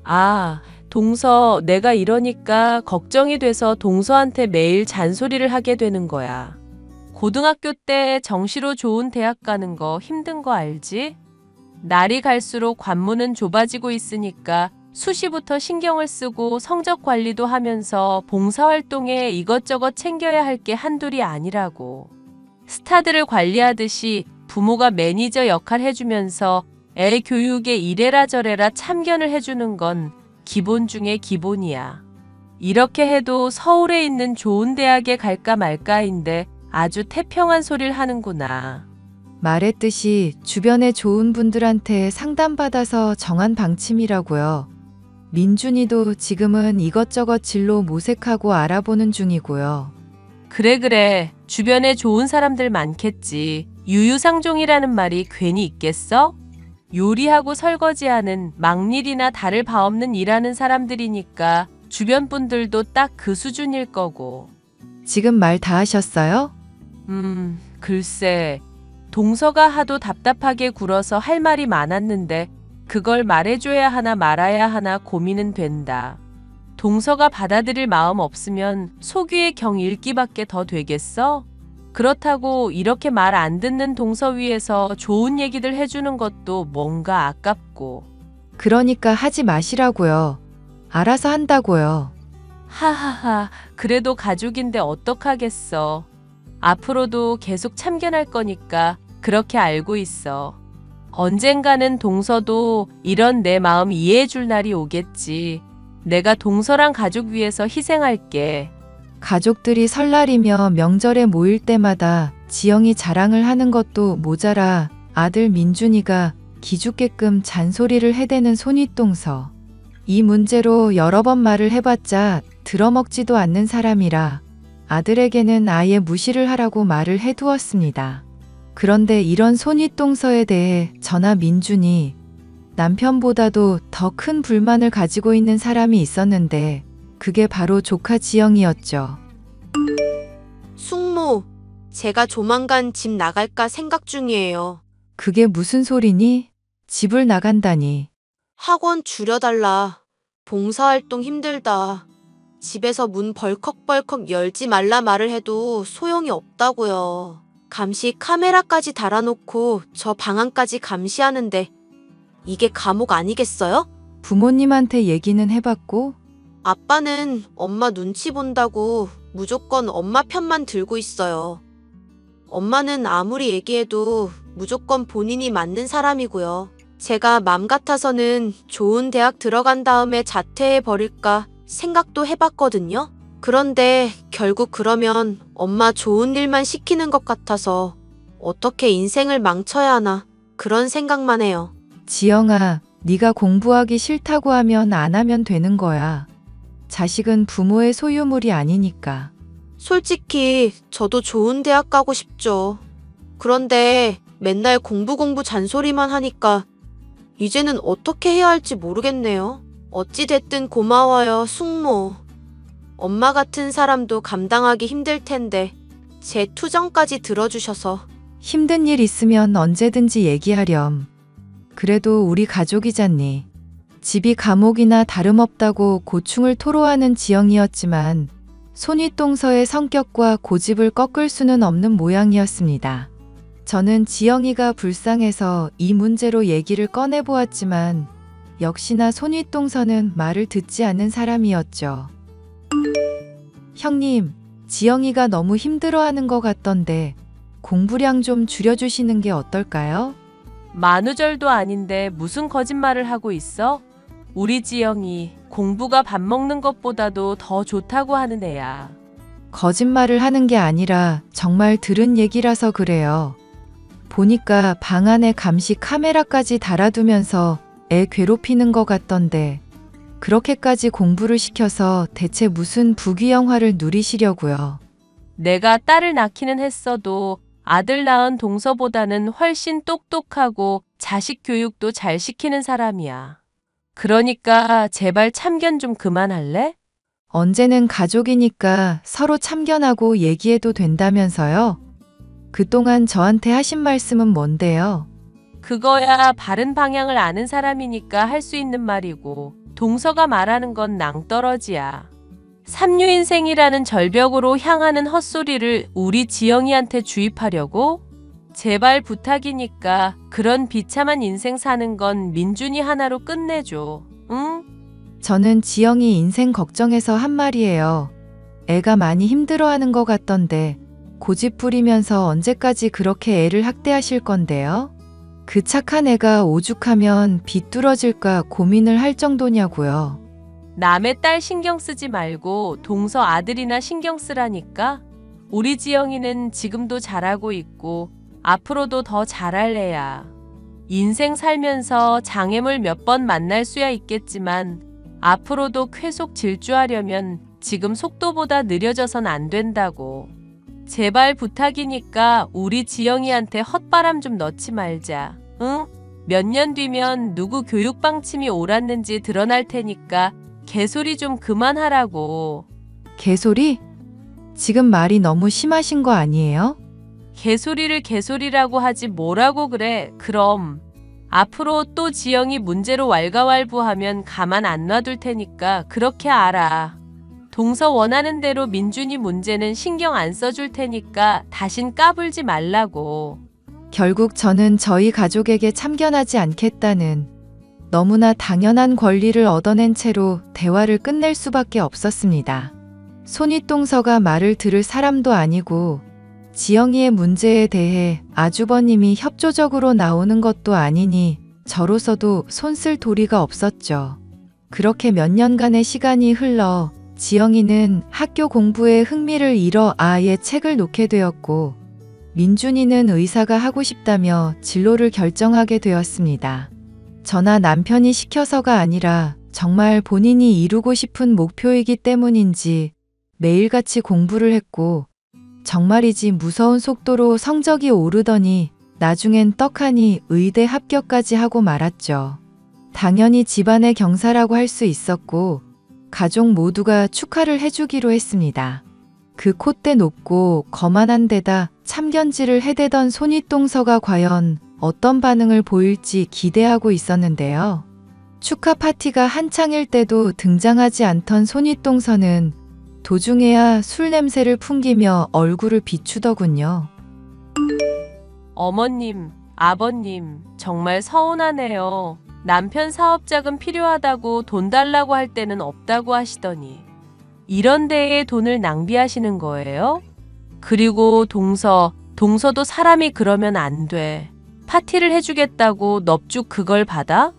아, 동서, 내가 이러니까 걱정이 돼서 동서한테 매일 잔소리를 하게 되는 거야. 고등학교 때 정시로 좋은 대학 가는 거 힘든 거 알지? 날이 갈수록 관문은 좁아지고 있으니까 수시부터 신경을 쓰고 성적 관리도 하면서 봉사활동에 이것저것 챙겨야 할 게 한둘이 아니라고. 스타들을 관리하듯이 부모가 매니저 역할 해주면서 애 교육에 이래라 저래라 참견을 해주는 건 기본 중에 기본이야. 이렇게 해도 서울에 있는 좋은 대학에 갈까 말까인데 아주 태평한 소리를 하는구나. 말했듯이 주변에 좋은 분들한테 상담받아서 정한 방침이라고요. 민준이도 지금은 이것저것 진로 모색하고 알아보는 중이고요. 그래. 주변에 좋은 사람들 많겠지. 유유상종이라는 말이 괜히 있겠어? 요리하고 설거지하는 막일이나 다를 바 없는 일하는 사람들이니까 주변 분들도 딱 그 수준일 거고. 지금 말 다 하셨어요? 글쎄. 동서가 하도 답답하게 굴어서 할 말이 많았는데 그걸 말해줘야 하나 말아야 하나 고민은 된다. 동서가 받아들일 마음 없으면 속위의 경 읽기밖에 더 되겠어? 그렇다고 이렇게 말 안 듣는 동서 위에서 좋은 얘기들 해주는 것도 뭔가 아깝고. 그러니까 하지 마시라고요. 알아서 한다고요. 하하하, 그래도 가족인데 어떡하겠어. 앞으로도 계속 참견할 거니까 그렇게 알고 있어. 언젠가는 동서도 이런 내 마음 이해해 줄 날이 오겠지. 내가 동서랑 가족 위해서 희생할게. 가족들이 설날이며 명절에 모일 때마다 지영이 자랑을 하는 것도 모자라 아들 민준이가 기죽게끔 잔소리를 해대는 손윗동서. 이 문제로 여러 번 말을 해봤자 들어먹지도 않는 사람이라 아들에게는 아예 무시를 하라고 말을 해두었습니다. 그런데 이런 손윗동서에 대해 저나 민준이 남편보다도 더 큰 불만을 가지고 있는 사람이 있었는데 그게 바로 조카 지영이었죠. 숙모, 제가 조만간 집 나갈까 생각 중이에요. 그게 무슨 소리니? 집을 나간다니. 학원 줄여달라. 봉사활동 힘들다. 집에서 문 벌컥벌컥 열지 말라 말을 해도 소용이 없다고요. 감시 카메라까지 달아놓고 저 방안까지 감시하는데 이게 감옥 아니겠어요? 부모님한테 얘기는 해봤고, 아빠는 엄마 눈치 본다고 무조건 엄마 편만 들고 있어요. 엄마는 아무리 얘기해도 무조건 본인이 맞는 사람이고요. 제가 맘 같아서는 좋은 대학 들어간 다음에 자퇴해 버릴까 생각도 해봤거든요. 그런데 결국 그러면 엄마 좋은 일만 시키는 것 같아서 어떻게 인생을 망쳐야 하나 그런 생각만 해요. 지영아, 네가 공부하기 싫다고 하면 안 하면 되는 거야. 자식은 부모의 소유물이 아니니까. 솔직히 저도 좋은 대학 가고 싶죠. 그런데 맨날 공부 잔소리만 하니까 이제는 어떻게 해야 할지 모르겠네요. 어찌됐든 고마워요, 숙모. 엄마 같은 사람도 감당하기 힘들 텐데 제 투정까지 들어주셔서. 힘든 일 있으면 언제든지 얘기하렴. 그래도 우리 가족이잖니. 집이 감옥이나 다름없다고 고충을 토로하는 지영이었지만 손윗동서의 성격과 고집을 꺾을 수는 없는 모양이었습니다. 저는 지영이가 불쌍해서 이 문제로 얘기를 꺼내보았지만 역시나 손윗동서는 말을 듣지 않는 사람이었죠. 형님, 지영이가 너무 힘들어하는 것 같던데 공부량 좀 줄여주시는 게 어떨까요? 만우절도 아닌데 무슨 거짓말을 하고 있어? 우리 지영이 공부가 밥 먹는 것보다도 더 좋다고 하는 애야. 거짓말을 하는 게 아니라 정말 들은 얘기라서 그래요. 보니까 방 안에 감시 카메라까지 달아두면서 애 괴롭히는 것 같던데 그렇게까지 공부를 시켜서 대체 무슨 부귀영화를 누리시려고요. 내가 딸을 낳기는 했어도 아들 낳은 동서보다는 훨씬 똑똑하고 자식 교육도 잘 시키는 사람이야. 그러니까 제발 참견 좀 그만할래? 언제는 가족이니까 서로 참견하고 얘기해도 된다면서요? 그동안 저한테 하신 말씀은 뭔데요? 그거야 바른 방향을 아는 사람이니까 할 수 있는 말이고 동서가 말하는 건 낭떠러지야. 삼류인생이라는 절벽으로 향하는 헛소리를 우리 지영이한테 주입하려고? 제발 부탁이니까 그런 비참한 인생 사는 건 민준이 하나로 끝내줘. 응? 저는 지영이 인생 걱정해서 한 말이에요. 애가 많이 힘들어하는 것 같던데 고집 부리면서 언제까지 그렇게 애를 학대하실 건데요? 그 착한 애가 오죽하면 비뚤어질까 고민을 할 정도냐고요. 남의 딸 신경 쓰지 말고 동서 아들이나 신경 쓰라니까. 우리 지영이는 지금도 잘하고 있고 앞으로도 더 잘할 애야. 인생 살면서 장애물 몇 번 만날 수야 있겠지만 앞으로도 쾌속 질주하려면 지금 속도보다 느려져선 안 된다고. 제발 부탁이니까 우리 지영이한테 헛바람 좀 넣지 말자. 응? 몇 년 뒤면 누구 교육 방침이 옳았는지 드러날 테니까 개소리 좀 그만하라고. 개소리? 지금 말이 너무 심하신 거 아니에요? 개소리를 개소리라고 하지 뭐라고 그래. 그럼 앞으로 또 지영이 문제로 왈가왈부하면 가만 안 놔둘 테니까 그렇게 알아. 동서 원하는 대로 민준이 문제는 신경 안 써줄 테니까 다신 까불지 말라고. 결국 저는 저희 가족에게 참견하지 않겠다는 너무나 당연한 권리를 얻어낸 채로 대화를 끝낼 수밖에 없었습니다. 손윗동서가 말을 들을 사람도 아니고 지영이의 문제에 대해 아주버님이 협조적으로 나오는 것도 아니니 저로서도 손쓸 도리가 없었죠. 그렇게 몇 년간의 시간이 흘러 지영이는 학교 공부에 흥미를 잃어 아예 책을 놓게 되었고 민준이는 의사가 하고 싶다며 진로를 결정하게 되었습니다. 저나 남편이 시켜서가 아니라 정말 본인이 이루고 싶은 목표이기 때문인지 매일같이 공부를 했고 정말이지 무서운 속도로 성적이 오르더니 나중엔 떡하니 의대 합격까지 하고 말았죠. 당연히 집안의 경사라고 할 수 있었고 가족 모두가 축하를 해주기로 했습니다. 그 콧대 높고 거만한 데다 참견질을 해대던 손윗동서가 과연 어떤 반응을 보일지 기대하고 있었는데요. 축하 파티가 한창일 때도 등장하지 않던 손윗동서는 도중에야 술 냄새를 풍기며 얼굴을 비추더군요. 어머님, 아버님, 정말 서운하네요. 남편 사업자금 필요하다고 돈 달라고 할 때는 없다고 하시더니 이런 데에 돈을 낭비하시는 거예요? 그리고 동서도 사람이 그러면 안 돼. 파티를 해주겠다고 넙죽 그걸 받아?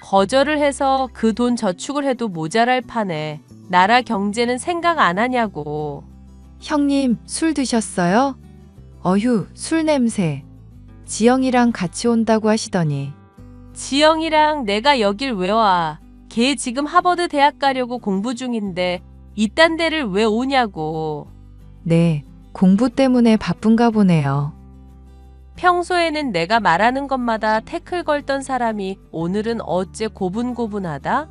거절을 해서 그 돈 저축을 해도 모자랄 판에 나라 경제는 생각 안 하냐고. 형님, 술 드셨어요? 어휴, 술 냄새. 지영이랑 같이 온다고 하시더니. 지영이랑 내가 여길 왜 와? 걔 지금 하버드 대학 가려고 공부 중인데 이딴 데를 왜 오냐고. 네, 공부 때문에 바쁜가 보네요. 평소에는 내가 말하는 것마다 태클 걸던 사람이 오늘은 어째 고분고분하다?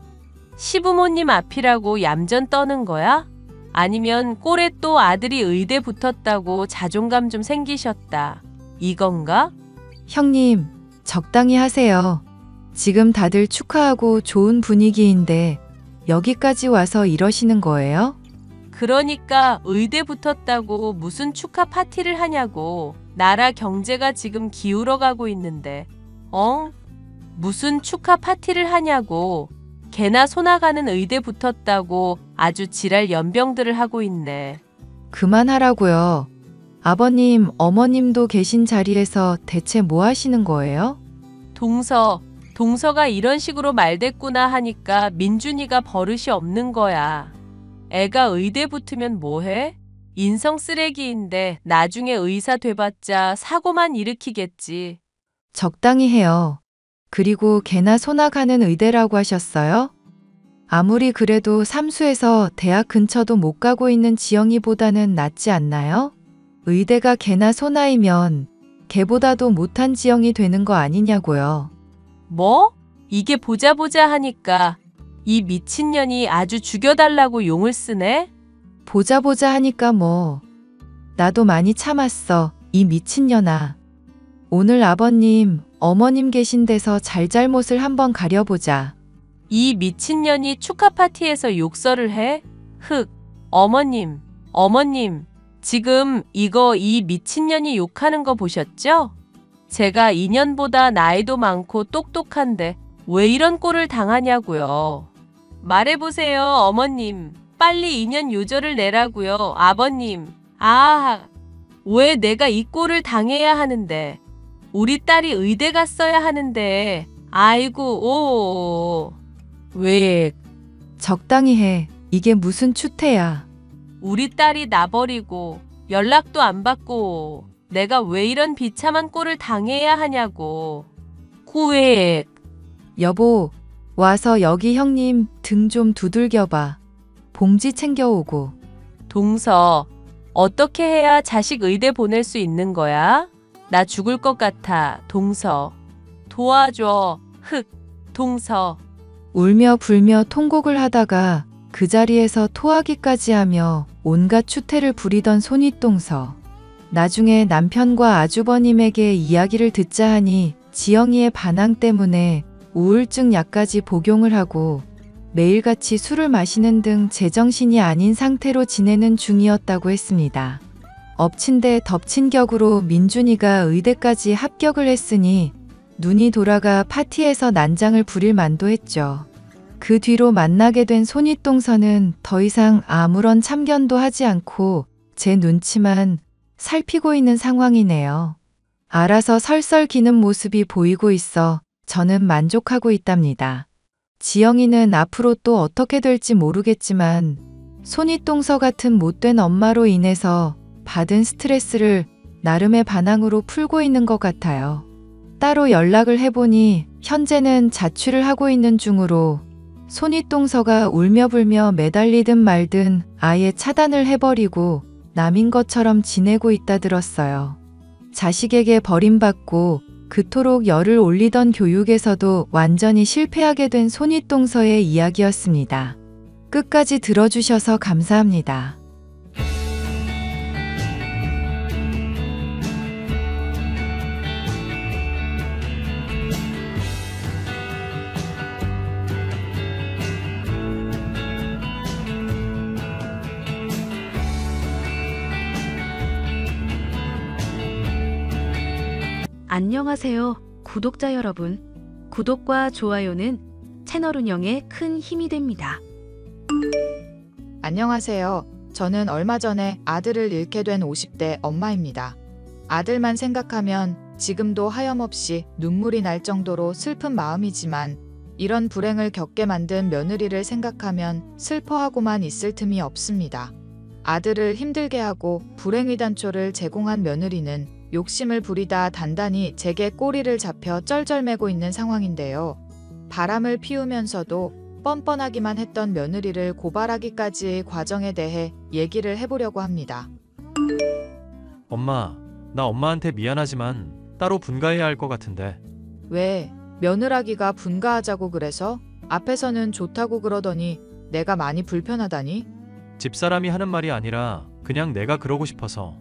시부모님 앞이라고 얌전 떠는 거야? 아니면 꼴에 또 아들이 의대 붙었다고 자존감 좀 생기셨다. 이건가? 형님, 적당히 하세요. 지금 다들 축하하고 좋은 분위기인데 여기까지 와서 이러시는 거예요? 그러니까 의대 붙었다고 무슨 축하 파티를 하냐고. 나라 경제가 지금 기울어가고 있는데 무슨 축하 파티를 하냐고. 개나 소나가는 의대 붙었다고 아주 지랄 연병들을 하고 있네. 그만하라고요. 아버님, 어머님도 계신 자리에서 대체 뭐 하시는 거예요? 동서가 이런 식으로 말댔구나 하니까 민준이가 버릇이 없는 거야. 애가 의대 붙으면 뭐해? 인성 쓰레기인데 나중에 의사 돼봤자 사고만 일으키겠지. 적당히 해요. 그리고 개나 소나 가는 의대라고 하셨어요? 아무리 그래도 삼수에서 대학 근처도 못 가고 있는 지영이보다는 낫지 않나요? 의대가 개나 소나이면 개보다도 못한 지영이 되는 거 아니냐고요. 뭐? 이게 보자 하니까 이 미친년이 아주 죽여달라고 용을 쓰네? 보자 하니까 뭐. 나도 많이 참았어, 이 미친년아. 오늘 아버님, 어머님 계신 데서 잘잘못을 한번 가려보자. 이 미친년이 축하 파티에서 욕설을 해? 어머님, 지금 이 미친년이 욕하는 거 보셨죠? 제가 인연보다 나이도 많고 똑똑한데 왜 이런 꼴을 당하냐고요. 말해보세요, 어머님. 빨리 인연 요절을 내라고요, 아버님. 왜 내가 이 꼴을 당해야 하는데. 우리 딸이 의대 갔어야 하는데. 아이고, 왜? 적당히 해. 이게 무슨 추태야. 우리 딸이 나버리고 연락도 안 받고 내가 왜 이런 비참한 꼴을 당해야 하냐고. 구획. 여보, 와서 여기 형님 등 좀 두들겨봐. 봉지 챙겨오고. 동서, 어떻게 해야 자식 의대 보낼 수 있는 거야? 나 죽을 것 같아, 동서. 도와줘, 동서. 울며 불며 통곡을 하다가 그 자리에서 토하기까지 하며 온갖 추태를 부리던 손윗동서. 나중에 남편과 아주버님에게 이야기를 듣자 하니 지영이의 반항 때문에 우울증 약까지 복용을 하고 매일같이 술을 마시는 등 제정신이 아닌 상태로 지내는 중이었다고 했습니다. 엎친 데 덮친 격으로 민준이가 의대까지 합격을 했으니 눈이 돌아가 파티에서 난장을 부릴 만도 했죠. 그 뒤로 만나게 된 손윗동서는 더 이상 아무런 참견도 하지 않고 제 눈치만 살피고 있는 상황이네요. 알아서 설설 기는 모습이 보이고 있어 저는 만족하고 있답니다. 지영이는 앞으로 또 어떻게 될지 모르겠지만 손윗동서 같은 못된 엄마로 인해서 받은 스트레스를 나름의 반항으로 풀고 있는 것 같아요. 따로 연락을 해보니 현재는 자취를 하고 있는 중으로 손윗동서가 울며 불며 매달리든 말든 아예 차단을 해버리고 남인 것처럼 지내고 있다 들었어요. 자식에게 버림받고 그토록 열을 올리던 교육에서도 완전히 실패하게 된 손윗동서의 이야기였습니다. 끝까지 들어주셔서 감사합니다. 안녕하세요, 구독자 여러분. 구독과 좋아요는 채널 운영에 큰 힘이 됩니다. 안녕하세요. 저는 얼마 전에 아들을 잃게 된 50대 엄마입니다. 아들만 생각하면 지금도 하염없이 눈물이 날 정도로 슬픈 마음이지만 이런 불행을 겪게 만든 며느리를 생각하면 슬퍼하고만 있을 틈이 없습니다. 아들을 힘들게 하고 불행의 단초를 제공한 며느리는 욕심을 부리다 단단히 제게 꼬리를 잡혀 쩔쩔매고 있는 상황인데요. 바람을 피우면서도 뻔뻔하기만 했던 며느리를 고발하기까지의 과정에 대해 얘기를 해보려고 합니다. 엄마, 나 엄마한테 미안하지만 따로 분가해야 할 것 같은데. 왜? 며느라기가 분가하자고 그래서? 앞에서는 좋다고 그러더니 내가 많이 불편하다니? 집사람이 하는 말이 아니라 그냥 내가 그러고 싶어서.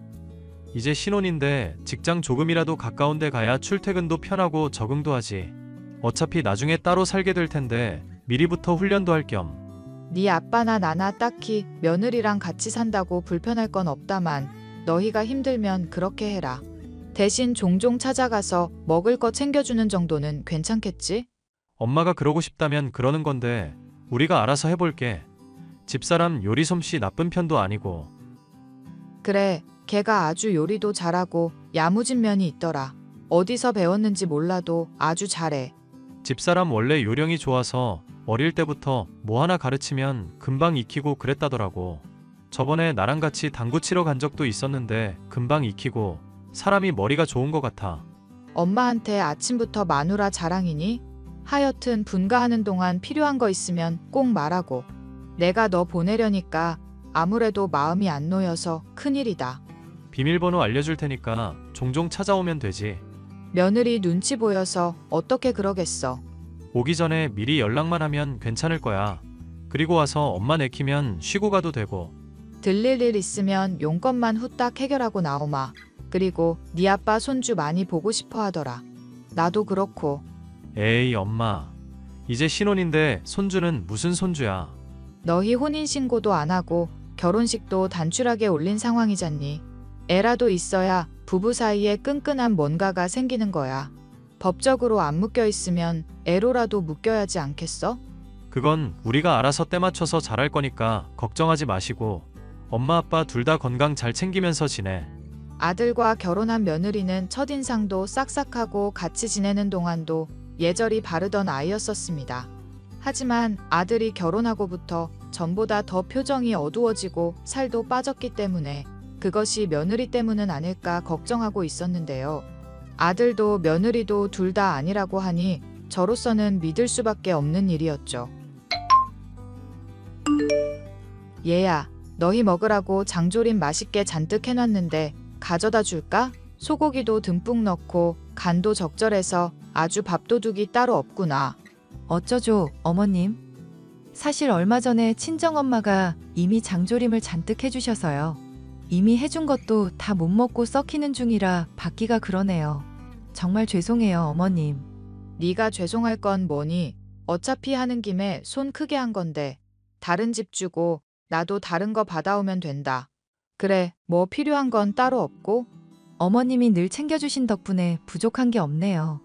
이제 신혼인데 직장 조금이라도 가까운 데 가야 출퇴근도 편하고 적응도 하지. 어차피 나중에 따로 살게 될 텐데 미리부터 훈련도 할 겸. 네 아빠나 나나 딱히 며느리랑 같이 산다고 불편할 건 없다만 너희가 힘들면 그렇게 해라. 대신 종종 찾아가서 먹을 거 챙겨주는 정도는 괜찮겠지? 엄마가 그러고 싶다면 그러는 건데 우리가 알아서 해볼게. 집사람 요리 솜씨 나쁜 편도 아니고. 그래, 걔가 아주 요리도 잘하고 야무진 면이 있더라. 어디서 배웠는지 몰라도 아주 잘해. 집사람 원래 요령이 좋아서 어릴 때부터 뭐 하나 가르치면 금방 익히고 그랬다더라고. 저번에 나랑 같이 당구 치러 간 적도 있었는데 금방 익히고 사람이 머리가 좋은 것 같아. 엄마한테 아침부터 마누라 자랑이니? 하여튼 분가하는 동안 필요한 거 있으면 꼭 말하고. 내가 너 보내려니까 아무래도 마음이 안 놓여서 큰일이다. 비밀번호 알려줄 테니까 종종 찾아오면 되지. 며느리 눈치 보여서 어떻게 그러겠어. 오기 전에 미리 연락만 하면 괜찮을 거야. 그리고 와서 엄마 내키면 쉬고 가도 되고. 들릴 일 있으면 용건만 후딱 해결하고 나오마. 그리고 네 아빠 손주 많이 보고 싶어 하더라. 나도 그렇고. 에이 엄마, 이제 신혼인데 손주는 무슨 손주야. 너희 혼인신고도 안 하고 결혼식도 단출하게 올린 상황이잖니. 애라도 있어야 부부 사이에 끈끈한 뭔가가 생기는 거야. 법적으로 안 묶여 있으면 애로라도 묶여야지 않겠어? 그건 우리가 알아서 때 맞춰서 잘할 거니까 걱정하지 마시고 엄마 아빠 둘 다 건강 잘 챙기면서 지내. 아들과 결혼한 며느리는 첫인상도 싹싹하고 같이 지내는 동안도 예절이 바르던 아이였었습니다. 하지만 아들이 결혼하고부터 전보다 더 표정이 어두워지고 살도 빠졌기 때문에 그것이 며느리 때문은 아닐까 걱정하고 있었는데요. 아들도 며느리도 둘 다 아니라고 하니 저로서는 믿을 수밖에 없는 일이었죠. 얘야, 너희 먹으라고 장조림 맛있게 잔뜩 해놨는데 가져다 줄까? 소고기도 듬뿍 넣고 간도 적절해서 아주 밥도둑이 따로 없구나. 어쩌죠, 어머님? 사실 얼마 전에 친정엄마가 이미 장조림을 잔뜩 해주셔서요. 이미 해준 것도 다 못 먹고 썩히는 중이라 받기가 그러네요. 정말 죄송해요, 어머님. 네가 죄송할 건 뭐니? 어차피 하는 김에 손 크게 한 건데 다른 집 주고 나도 다른 거 받아오면 된다. 그래, 뭐 필요한 건 따로 없고? 어머님이 늘 챙겨주신 덕분에 부족한 게 없네요.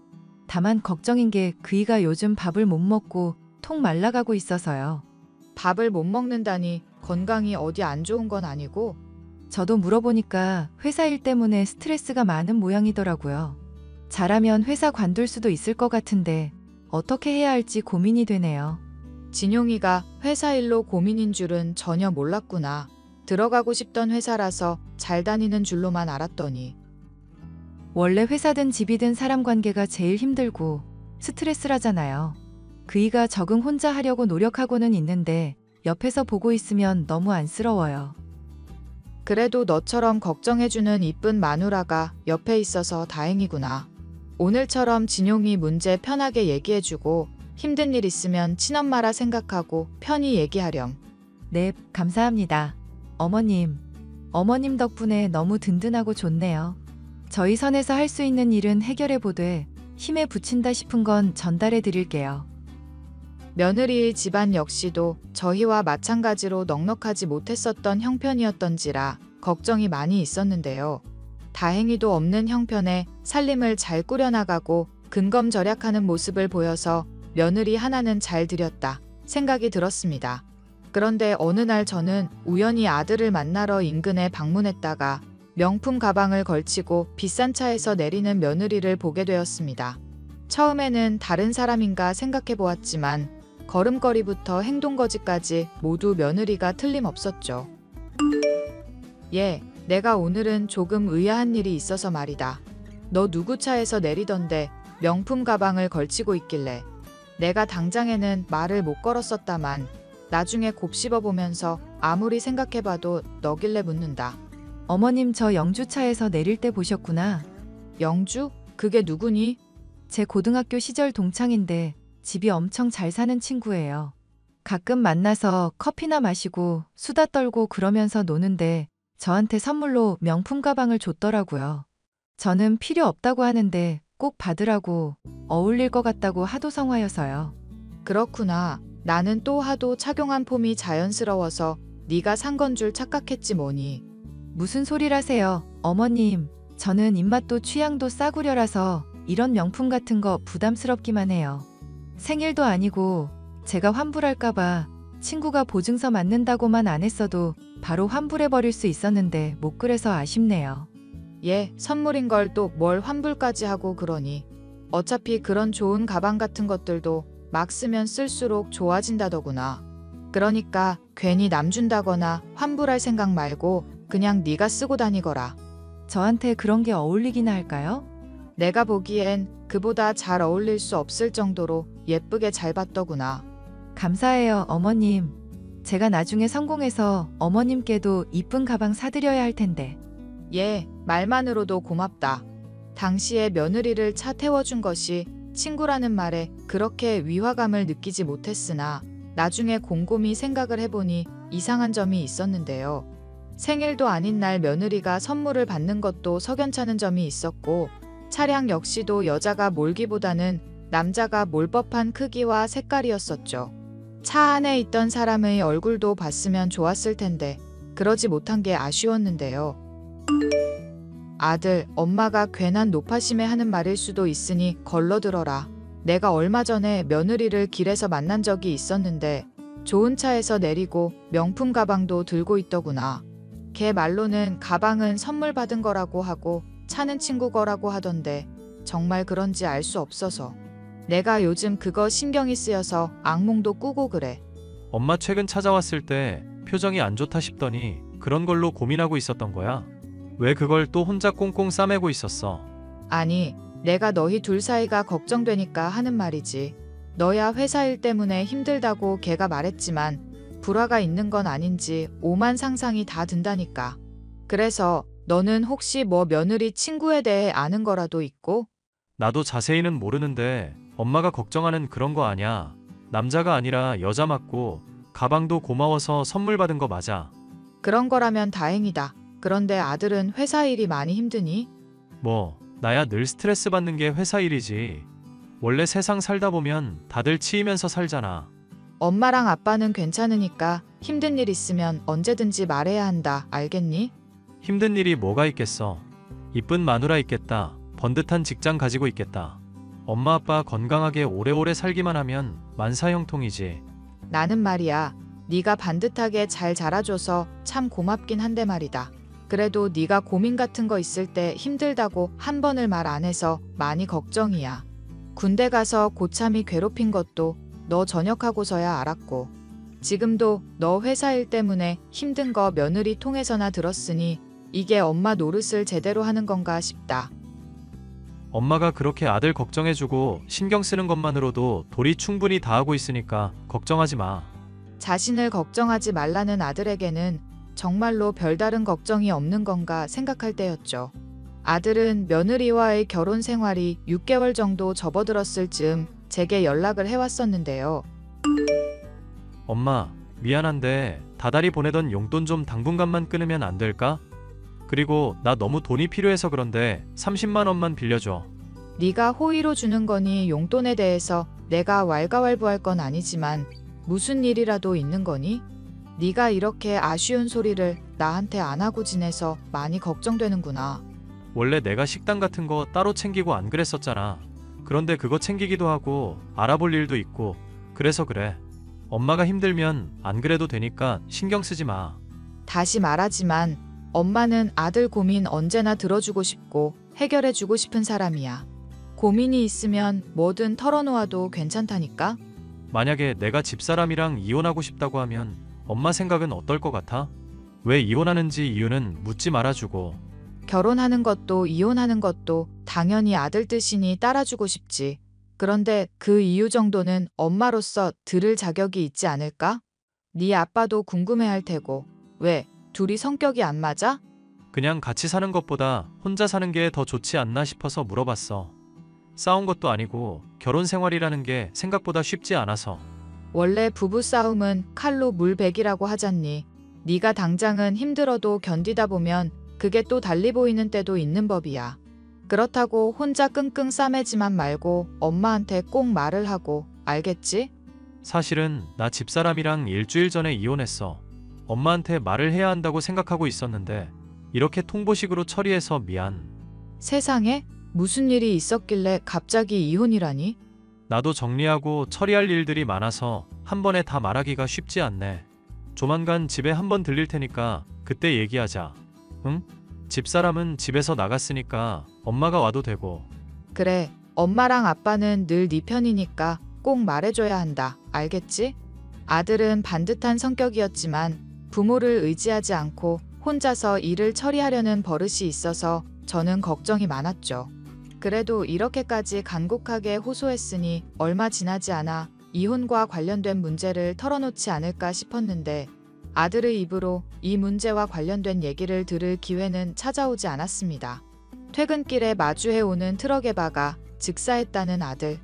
다만 걱정인 게 그이가 요즘 밥을 못 먹고 통 말라가고 있어서요. 밥을 못 먹는다니 건강이 어디 안 좋은 건 아니고? 저도 물어보니까 회사 일 때문에 스트레스가 많은 모양이더라고요. 잘하면 회사 관둘 수도 있을 것 같은데 어떻게 해야 할지 고민이 되네요. 진용이가 회사 일로 고민인 줄은 전혀 몰랐구나. 들어가고 싶던 회사라서 잘 다니는 줄로만 알았더니. 원래 회사든 집이든 사람 관계가 제일 힘들고 스트레스라잖아요. 그이가 적응 혼자 하려고 노력하고는 있는데 옆에서 보고 있으면 너무 안쓰러워요. 그래도 너처럼 걱정해주는 이쁜 마누라가 옆에 있어서 다행이구나. 오늘처럼 진용이 문제 편하게 얘기해주고 힘든 일 있으면 친엄마라 생각하고 편히 얘기하렴. 네, 감사합니다. 어머님 덕분에 너무 든든하고 좋네요. 저희 선에서 할 수 있는 일은 해결해보되 힘에 부친다 싶은 건 전달해 드릴게요. 며느리의 집안 역시도 저희와 마찬가지로 넉넉하지 못했었던 형편이었던지라 걱정이 많이 있었는데요. 다행히도 없는 형편에 살림을 잘 꾸려나가고 근검절약하는 모습을 보여서 며느리 하나는 잘 들였다 생각이 들었습니다. 그런데 어느 날 저는 우연히 아들을 만나러 인근에 방문했다가 명품 가방을 걸치고 비싼 차에서 내리는 며느리를 보게 되었습니다. 처음에는 다른 사람인가 생각해 보았지만 걸음걸이부터 행동거지까지 모두 며느리가 틀림없었죠. 예, 내가 오늘은 조금 의아한 일이 있어서 말이다. 너 누구 차에서 내리던데 명품 가방을 걸치고 있길래. 내가 당장에는 말을 못 걸었었다만 나중에 곱씹어 보면서 아무리 생각해봐도 너길래 묻는다. 어머님 저 영주차에서 내릴 때 보셨구나. 영주? 그게 누구니? 제 고등학교 시절 동창인데 집이 엄청 잘 사는 친구예요. 가끔 만나서 커피나 마시고 수다 떨고 그러면서 노는데 저한테 선물로 명품 가방을 줬더라고요. 저는 필요 없다고 하는데 꼭 받으라고 어울릴 것 같다고 하도 성화여서요. 그렇구나. 나는 또 하도 착용한 폼이 자연스러워서 네가 산 건 줄 착각했지 뭐니. 무슨 소리라세요, 어머님. 저는 입맛도 취향도 싸구려라서 이런 명품 같은 거 부담스럽기만 해요. 생일도 아니고 제가 환불할까봐 친구가 보증서 맞는다고만 안 했어도 바로 환불해버릴 수 있었는데 못 그래서 아쉽네요. 예, 선물인 걸 또 뭘 환불까지 하고 그러니. 어차피 그런 좋은 가방 같은 것들도 막 쓰면 쓸수록 좋아진다더구나. 그러니까 괜히 남 준다거나 환불할 생각 말고 그냥 네가 쓰고 다니거라. 저한테 그런 게 어울리기나 할까요? 내가 보기엔 그보다 잘 어울릴 수 없을 정도로 예쁘게 잘 봤더구나. 감사해요, 어머님. 제가 나중에 성공해서 어머님께도 이쁜 가방 사드려야 할 텐데. 예, 말만으로도 고맙다. 당시에 며느리를 차 태워준 것이 친구라는 말에 그렇게 위화감을 느끼지 못했으나 나중에 곰곰이 생각을 해보니 이상한 점이 있었는데요. 생일도 아닌 날 며느리가 선물을 받는 것도 석연찮은 점이 있었고 차량 역시도 여자가 몰기보다는 남자가 몰 법한 크기와 색깔이었었죠. 차 안에 있던 사람의 얼굴도 봤으면 좋았을 텐데 그러지 못한 게 아쉬웠는데요. 아들, 엄마가 괜한 노파심에 하는 말일 수도 있으니 걸러들어라. 내가 얼마 전에 며느리를 길에서 만난 적이 있었는데 좋은 차에서 내리고 명품 가방도 들고 있더구나. 걔 말로는 가방은 선물 받은 거라고 하고 차는 친구 거라고 하던데 정말 그런지 알 수 없어서 내가 요즘 그거 신경이 쓰여서 악몽도 꾸고 그래. 엄마 최근 찾아왔을 때 표정이 안 좋다 싶더니 그런 걸로 고민하고 있었던 거야? 왜 그걸 또 혼자 꽁꽁 싸매고 있었어? 아니, 내가 너희 둘 사이가 걱정되니까 하는 말이지. 너야 회사 일 때문에 힘들다고 걔가 말했지만 불화가 있는 건 아닌지 오만 상상이 다 든다니까. 그래서 너는 혹시 뭐 며느리 친구에 대해 아는 거라도 있고? 나도 자세히는 모르는데 엄마가 걱정하는 그런 거 아냐. 남자가 아니라 여자 맞고 가방도 고마워서 선물 받은 거 맞아. 그런 거라면 다행이다. 그런데 아들은 회사 일이 많이 힘드니? 뭐 나야 늘 스트레스 받는 게 회사 일이지. 원래 세상 살다 보면 다들 치이면서 살잖아. 엄마랑 아빠는 괜찮으니까 힘든 일 있으면 언제든지 말해야 한다. 알겠니? 힘든 일이 뭐가 있겠어. 이쁜 마누라 있겠다. 번듯한 직장 가지고 있겠다. 엄마 아빠 건강하게 오래오래 살기만 하면 만사형통이지. 나는 말이야. 네가 반듯하게 잘 자라줘서 참 고맙긴 한데 말이다. 그래도 네가 고민 같은 거 있을 때 힘들다고 한 번을 말 안 해서 많이 걱정이야. 군대 가서 고참이 괴롭힌 것도 너 전역하고서야 알았고 지금도 너 회사 일 때문에 힘든 거 며느리 통해서나 들었으니 이게 엄마 노릇을 제대로 하는 건가 싶다. 엄마가 그렇게 아들 걱정해주고 신경 쓰는 것만으로도 도리 충분히 다하고 있으니까 걱정하지 마. 자신을 걱정하지 말라는 아들에게는 정말로 별다른 걱정이 없는 건가 생각할 때였죠. 아들은 며느리와의 결혼 생활이 6개월 정도 접어들었을 즈음 제게 연락을 해왔었는데요. 엄마, 미안한데 다달이 보내던 용돈 좀 당분간만 끊으면 안 될까? 그리고 나 너무 돈이 필요해서 그런데 30만 원만 빌려줘. 네가 호의로 주는 거니 용돈에 대해서 내가 왈가왈부할 건 아니지만 무슨 일이라도 있는 거니? 네가 이렇게 아쉬운 소리를 나한테 안 하고 지내서 많이 걱정되는구나. 원래 내가 식당 같은 거 따로 챙기고 안 그랬었잖아. 그런데 그거 챙기기도 하고 알아볼 일도 있고 그래서 그래. 엄마가 힘들면 안 그래도 되니까 신경 쓰지 마. 다시 말하지만 엄마는 아들 고민 언제나 들어주고 싶고 해결해주고 싶은 사람이야. 고민이 있으면 뭐든 털어놓아도 괜찮다니까? 만약에 내가 집사람이랑 이혼하고 싶다고 하면 엄마 생각은 어떨 것 같아? 왜 이혼하는지 이유는 묻지 말아주고. 결혼하는 것도 이혼하는 것도 당연히 아들 뜻이니 따라주고 싶지. 그런데 그 이유 정도는 엄마로서 들을 자격이 있지 않을까? 네 아빠도 궁금해할 테고. 왜? 둘이 성격이 안 맞아? 그냥 같이 사는 것보다 혼자 사는 게 더 좋지 않나 싶어서 물어봤어. 싸운 것도 아니고 결혼 생활이라는 게 생각보다 쉽지 않아서. 원래 부부싸움은 칼로 물베기라고 하잖니. 네가 당장은 힘들어도 견디다 보면 그게 또 달리 보이는 때도 있는 법이야. 그렇다고 혼자 끙끙 싸매지만 말고 엄마한테 꼭 말을 하고, 알겠지? 사실은 나 집사람이랑 일주일 전에 이혼했어. 엄마한테 말을 해야 한다고 생각하고 있었는데 이렇게 통보식으로 처리해서 미안. 세상에? 무슨 일이 있었길래 갑자기 이혼이라니? 나도 정리하고 처리할 일들이 많아서 한 번에 다 말하기가 쉽지 않네. 조만간 집에 한번 들릴 테니까 그때 얘기하자. 응? 집사람은 집에서 나갔으니까 엄마가 와도 되고. 그래, 엄마랑 아빠는 늘 네 편이니까 꼭 말해줘야 한다. 알겠지? 아들은 반듯한 성격이었지만 부모를 의지하지 않고 혼자서 일을 처리하려는 버릇이 있어서 저는 걱정이 많았죠. 그래도 이렇게까지 간곡하게 호소했으니 얼마 지나지 않아 이혼과 관련된 문제를 털어놓지 않을까 싶었는데 아들의 입으로 이 문제와 관련된 얘기를 들을 기회는 찾아오지 않았습니다. 퇴근길에 마주해오는 트럭에 박아 즉사했다는 아들.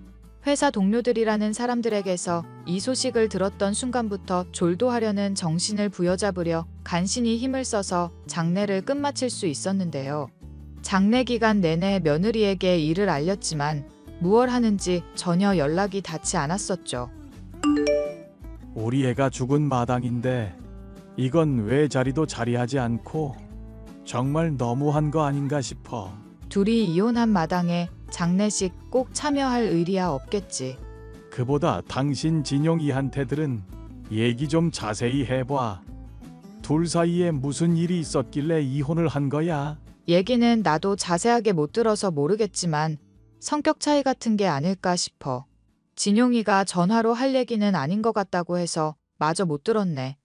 회사 동료들이라는 사람들에게서 이 소식을 들었던 순간부터 졸도하려는 정신을 부여잡으려 간신히 힘을 써서 장례를 끝마칠 수 있었는데요. 장례 기간 내내 며느리에게 일을 알렸지만 무얼 하는지 전혀 연락이 닿지 않았었죠. 우리 애가 죽은 마당인데 이건 왜 자리도 자리하지 않고 정말 너무한 거 아닌가 싶어. 둘이 이혼한 마당에 장례식 꼭 참여할 의리야 없겠지. 그보다 당신 진용이한테 들은 얘기 좀 자세히 해봐. 둘 사이에 무슨 일이 있었길래 이혼을 한 거야? 얘기는 나도 자세하게 못 들어서 모르겠지만 성격 차이 같은 게 아닐까 싶어. 진용이가 전화로 할 얘기는 아닌 것 같다고 해서 마저 못 들었네.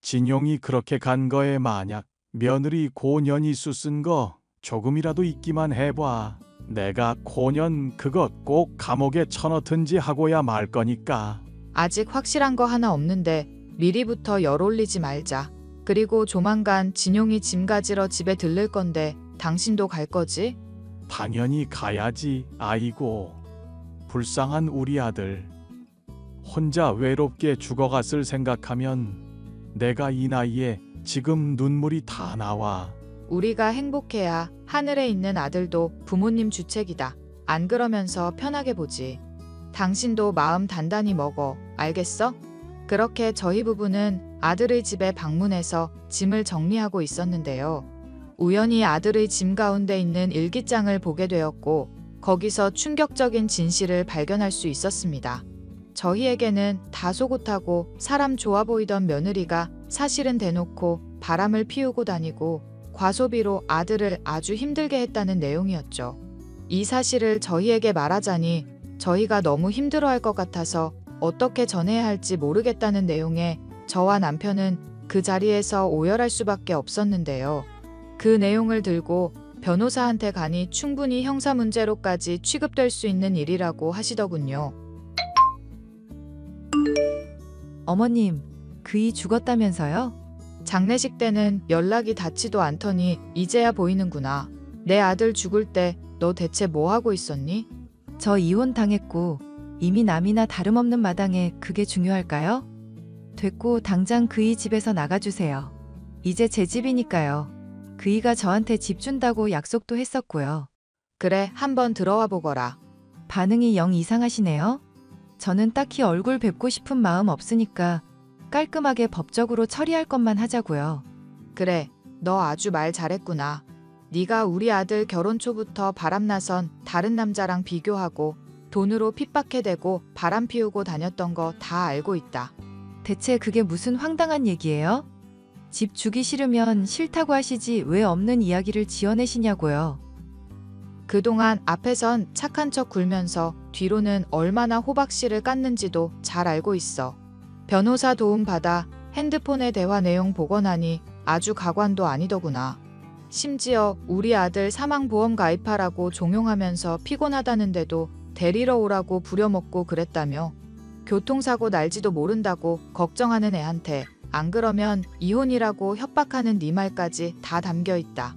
진용이 그렇게 간 거에 만약 며느리 고년이 수쓴 거 조금이라도 있기만 해봐. 내가 고년 그거 꼭 감옥에 쳐넣든지 하고야 말 거니까. 아직 확실한 거 하나 없는데 미리부터 열 올리지 말자. 그리고 조만간 진용이 짐 가지러 집에 들를 건데 당신도 갈 거지? 당연히 가야지. 아이고, 불쌍한 우리 아들. 혼자 외롭게 죽어갔을 생각하면 내가 이 나이에 지금 눈물이 다 나와. 우리가 행복해야 하늘에 있는 아들도 부모님 주책이다. 안 그러면서 편하게 보지. 당신도 마음 단단히 먹어. 알겠어? 그렇게 저희 부부는 아들의 집에 방문해서 짐을 정리하고 있었는데요. 우연히 아들의 짐 가운데 있는 일기장을 보게 되었고 거기서 충격적인 진실을 발견할 수 있었습니다. 저희에게는 다소곳하고 사람 좋아 보이던 며느리가 사실은 대놓고 바람을 피우고 다니고 과소비로 아들을 아주 힘들게 했다는 내용이었죠. 이 사실을 저희에게 말하자니 저희가 너무 힘들어할 것 같아서 어떻게 전해야 할지 모르겠다는 내용에 저와 남편은 그 자리에서 오열할 수밖에 없었는데요. 그 내용을 들고 변호사한테 가니 충분히 형사 문제로까지 취급될 수 있는 일이라고 하시더군요. 어머님, 그이 죽었다면서요? 장례식 때는 연락이 닿지도 않더니 이제야 보이는구나. 내 아들 죽을 때 너 대체 뭐 하고 있었니? 저 이혼 당했고 이미 남이나 다름없는 마당에 그게 중요할까요? 됐고 당장 그이 집에서 나가주세요. 이제 제 집이니까요. 그이가 저한테 집 준다고 약속도 했었고요. 그래, 한번 들어와 보거라. 반응이 영 이상하시네요. 저는 딱히 얼굴 뵙고 싶은 마음 없으니까 깔끔하게 법적으로 처리할 것만 하자고요. 그래, 너 아주 말 잘했구나. 네가 우리 아들 결혼 초부터 바람나선 다른 남자랑 비교하고 돈으로 핍박해대고 바람 피우고 다녔던 거 다 알고 있다. 대체 그게 무슨 황당한 얘기예요? 집 주기 싫으면 싫다고 하시지 왜 없는 이야기를 지어내시냐고요. 그동안 앞에선 착한 척 굴면서 뒤로는 얼마나 호박씨를 깠는지도 잘 알고 있어. 변호사 도움 받아 핸드폰에 대화 내용 복원하니 아주 가관도 아니더구나. 심지어 우리 아들 사망보험 가입하라고 종용하면서 피곤하다는데도 데리러 오라고 부려먹고 그랬다며. 교통사고 날지도 모른다고 걱정하는 애한테 안 그러면 이혼이라고 협박하는 네 말까지 다 담겨 있다.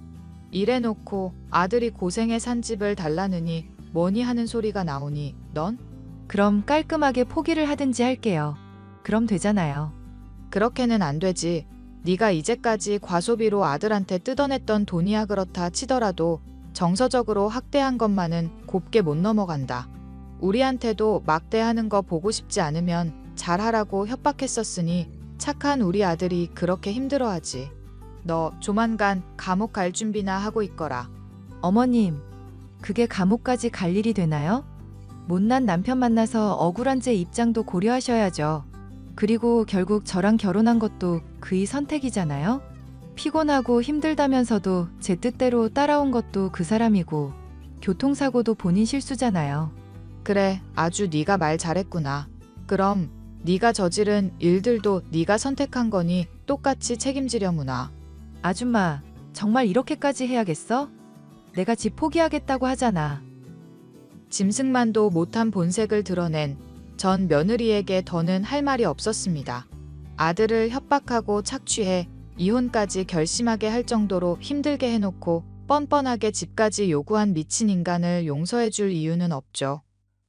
이래놓고 아들이 고생해 산 집을 달라느니 뭐니 하는 소리가 나오니 넌? 그럼 깔끔하게 포기를 하든지 할게요. 그럼 되잖아요. 그렇게는 안 되지. 네가 이제까지 과소비로 아들한테 뜯어냈던 돈이야 그렇다 치더라도 정서적으로 학대한 것만은 곱게 못 넘어간다. 우리한테도 막대하는 거 보고 싶지 않으면 잘하라고 협박했었으니 착한 우리 아들이 그렇게 힘들어하지. 너 조만간 감옥 갈 준비나 하고 있거라. 어머님, 그게 감옥까지 갈 일이 되나요? 못난 남편 만나서 억울한 제 입장도 고려하셔야죠. 그리고 결국 저랑 결혼한 것도 그의 선택이잖아요? 피곤하고 힘들다면서도 제 뜻대로 따라온 것도 그 사람이고 교통사고도 본인 실수잖아요. 그래, 아주 네가 말 잘했구나. 그럼 네가 저지른 일들도 네가 선택한 거니 똑같이 책임지려무나. 아줌마, 정말 이렇게까지 해야겠어? 내가 집 포기하겠다고 하잖아. 짐승만도 못한 본색을 드러낸 전 며느리에게 더는 할 말이 없었습니다. 아들을 협박하고 착취해 이혼까지 결심하게 할 정도로 힘들게 해놓고 뻔뻔하게 집까지 요구한 미친 인간을 용서해줄 이유는 없죠.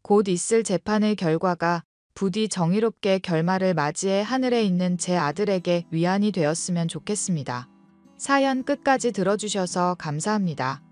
곧 있을 재판의 결과가 부디 정의롭게 결말을 맞이해 하늘에 있는 제 아들에게 위안이 되었으면 좋겠습니다. 사연 끝까지 들어주셔서 감사합니다.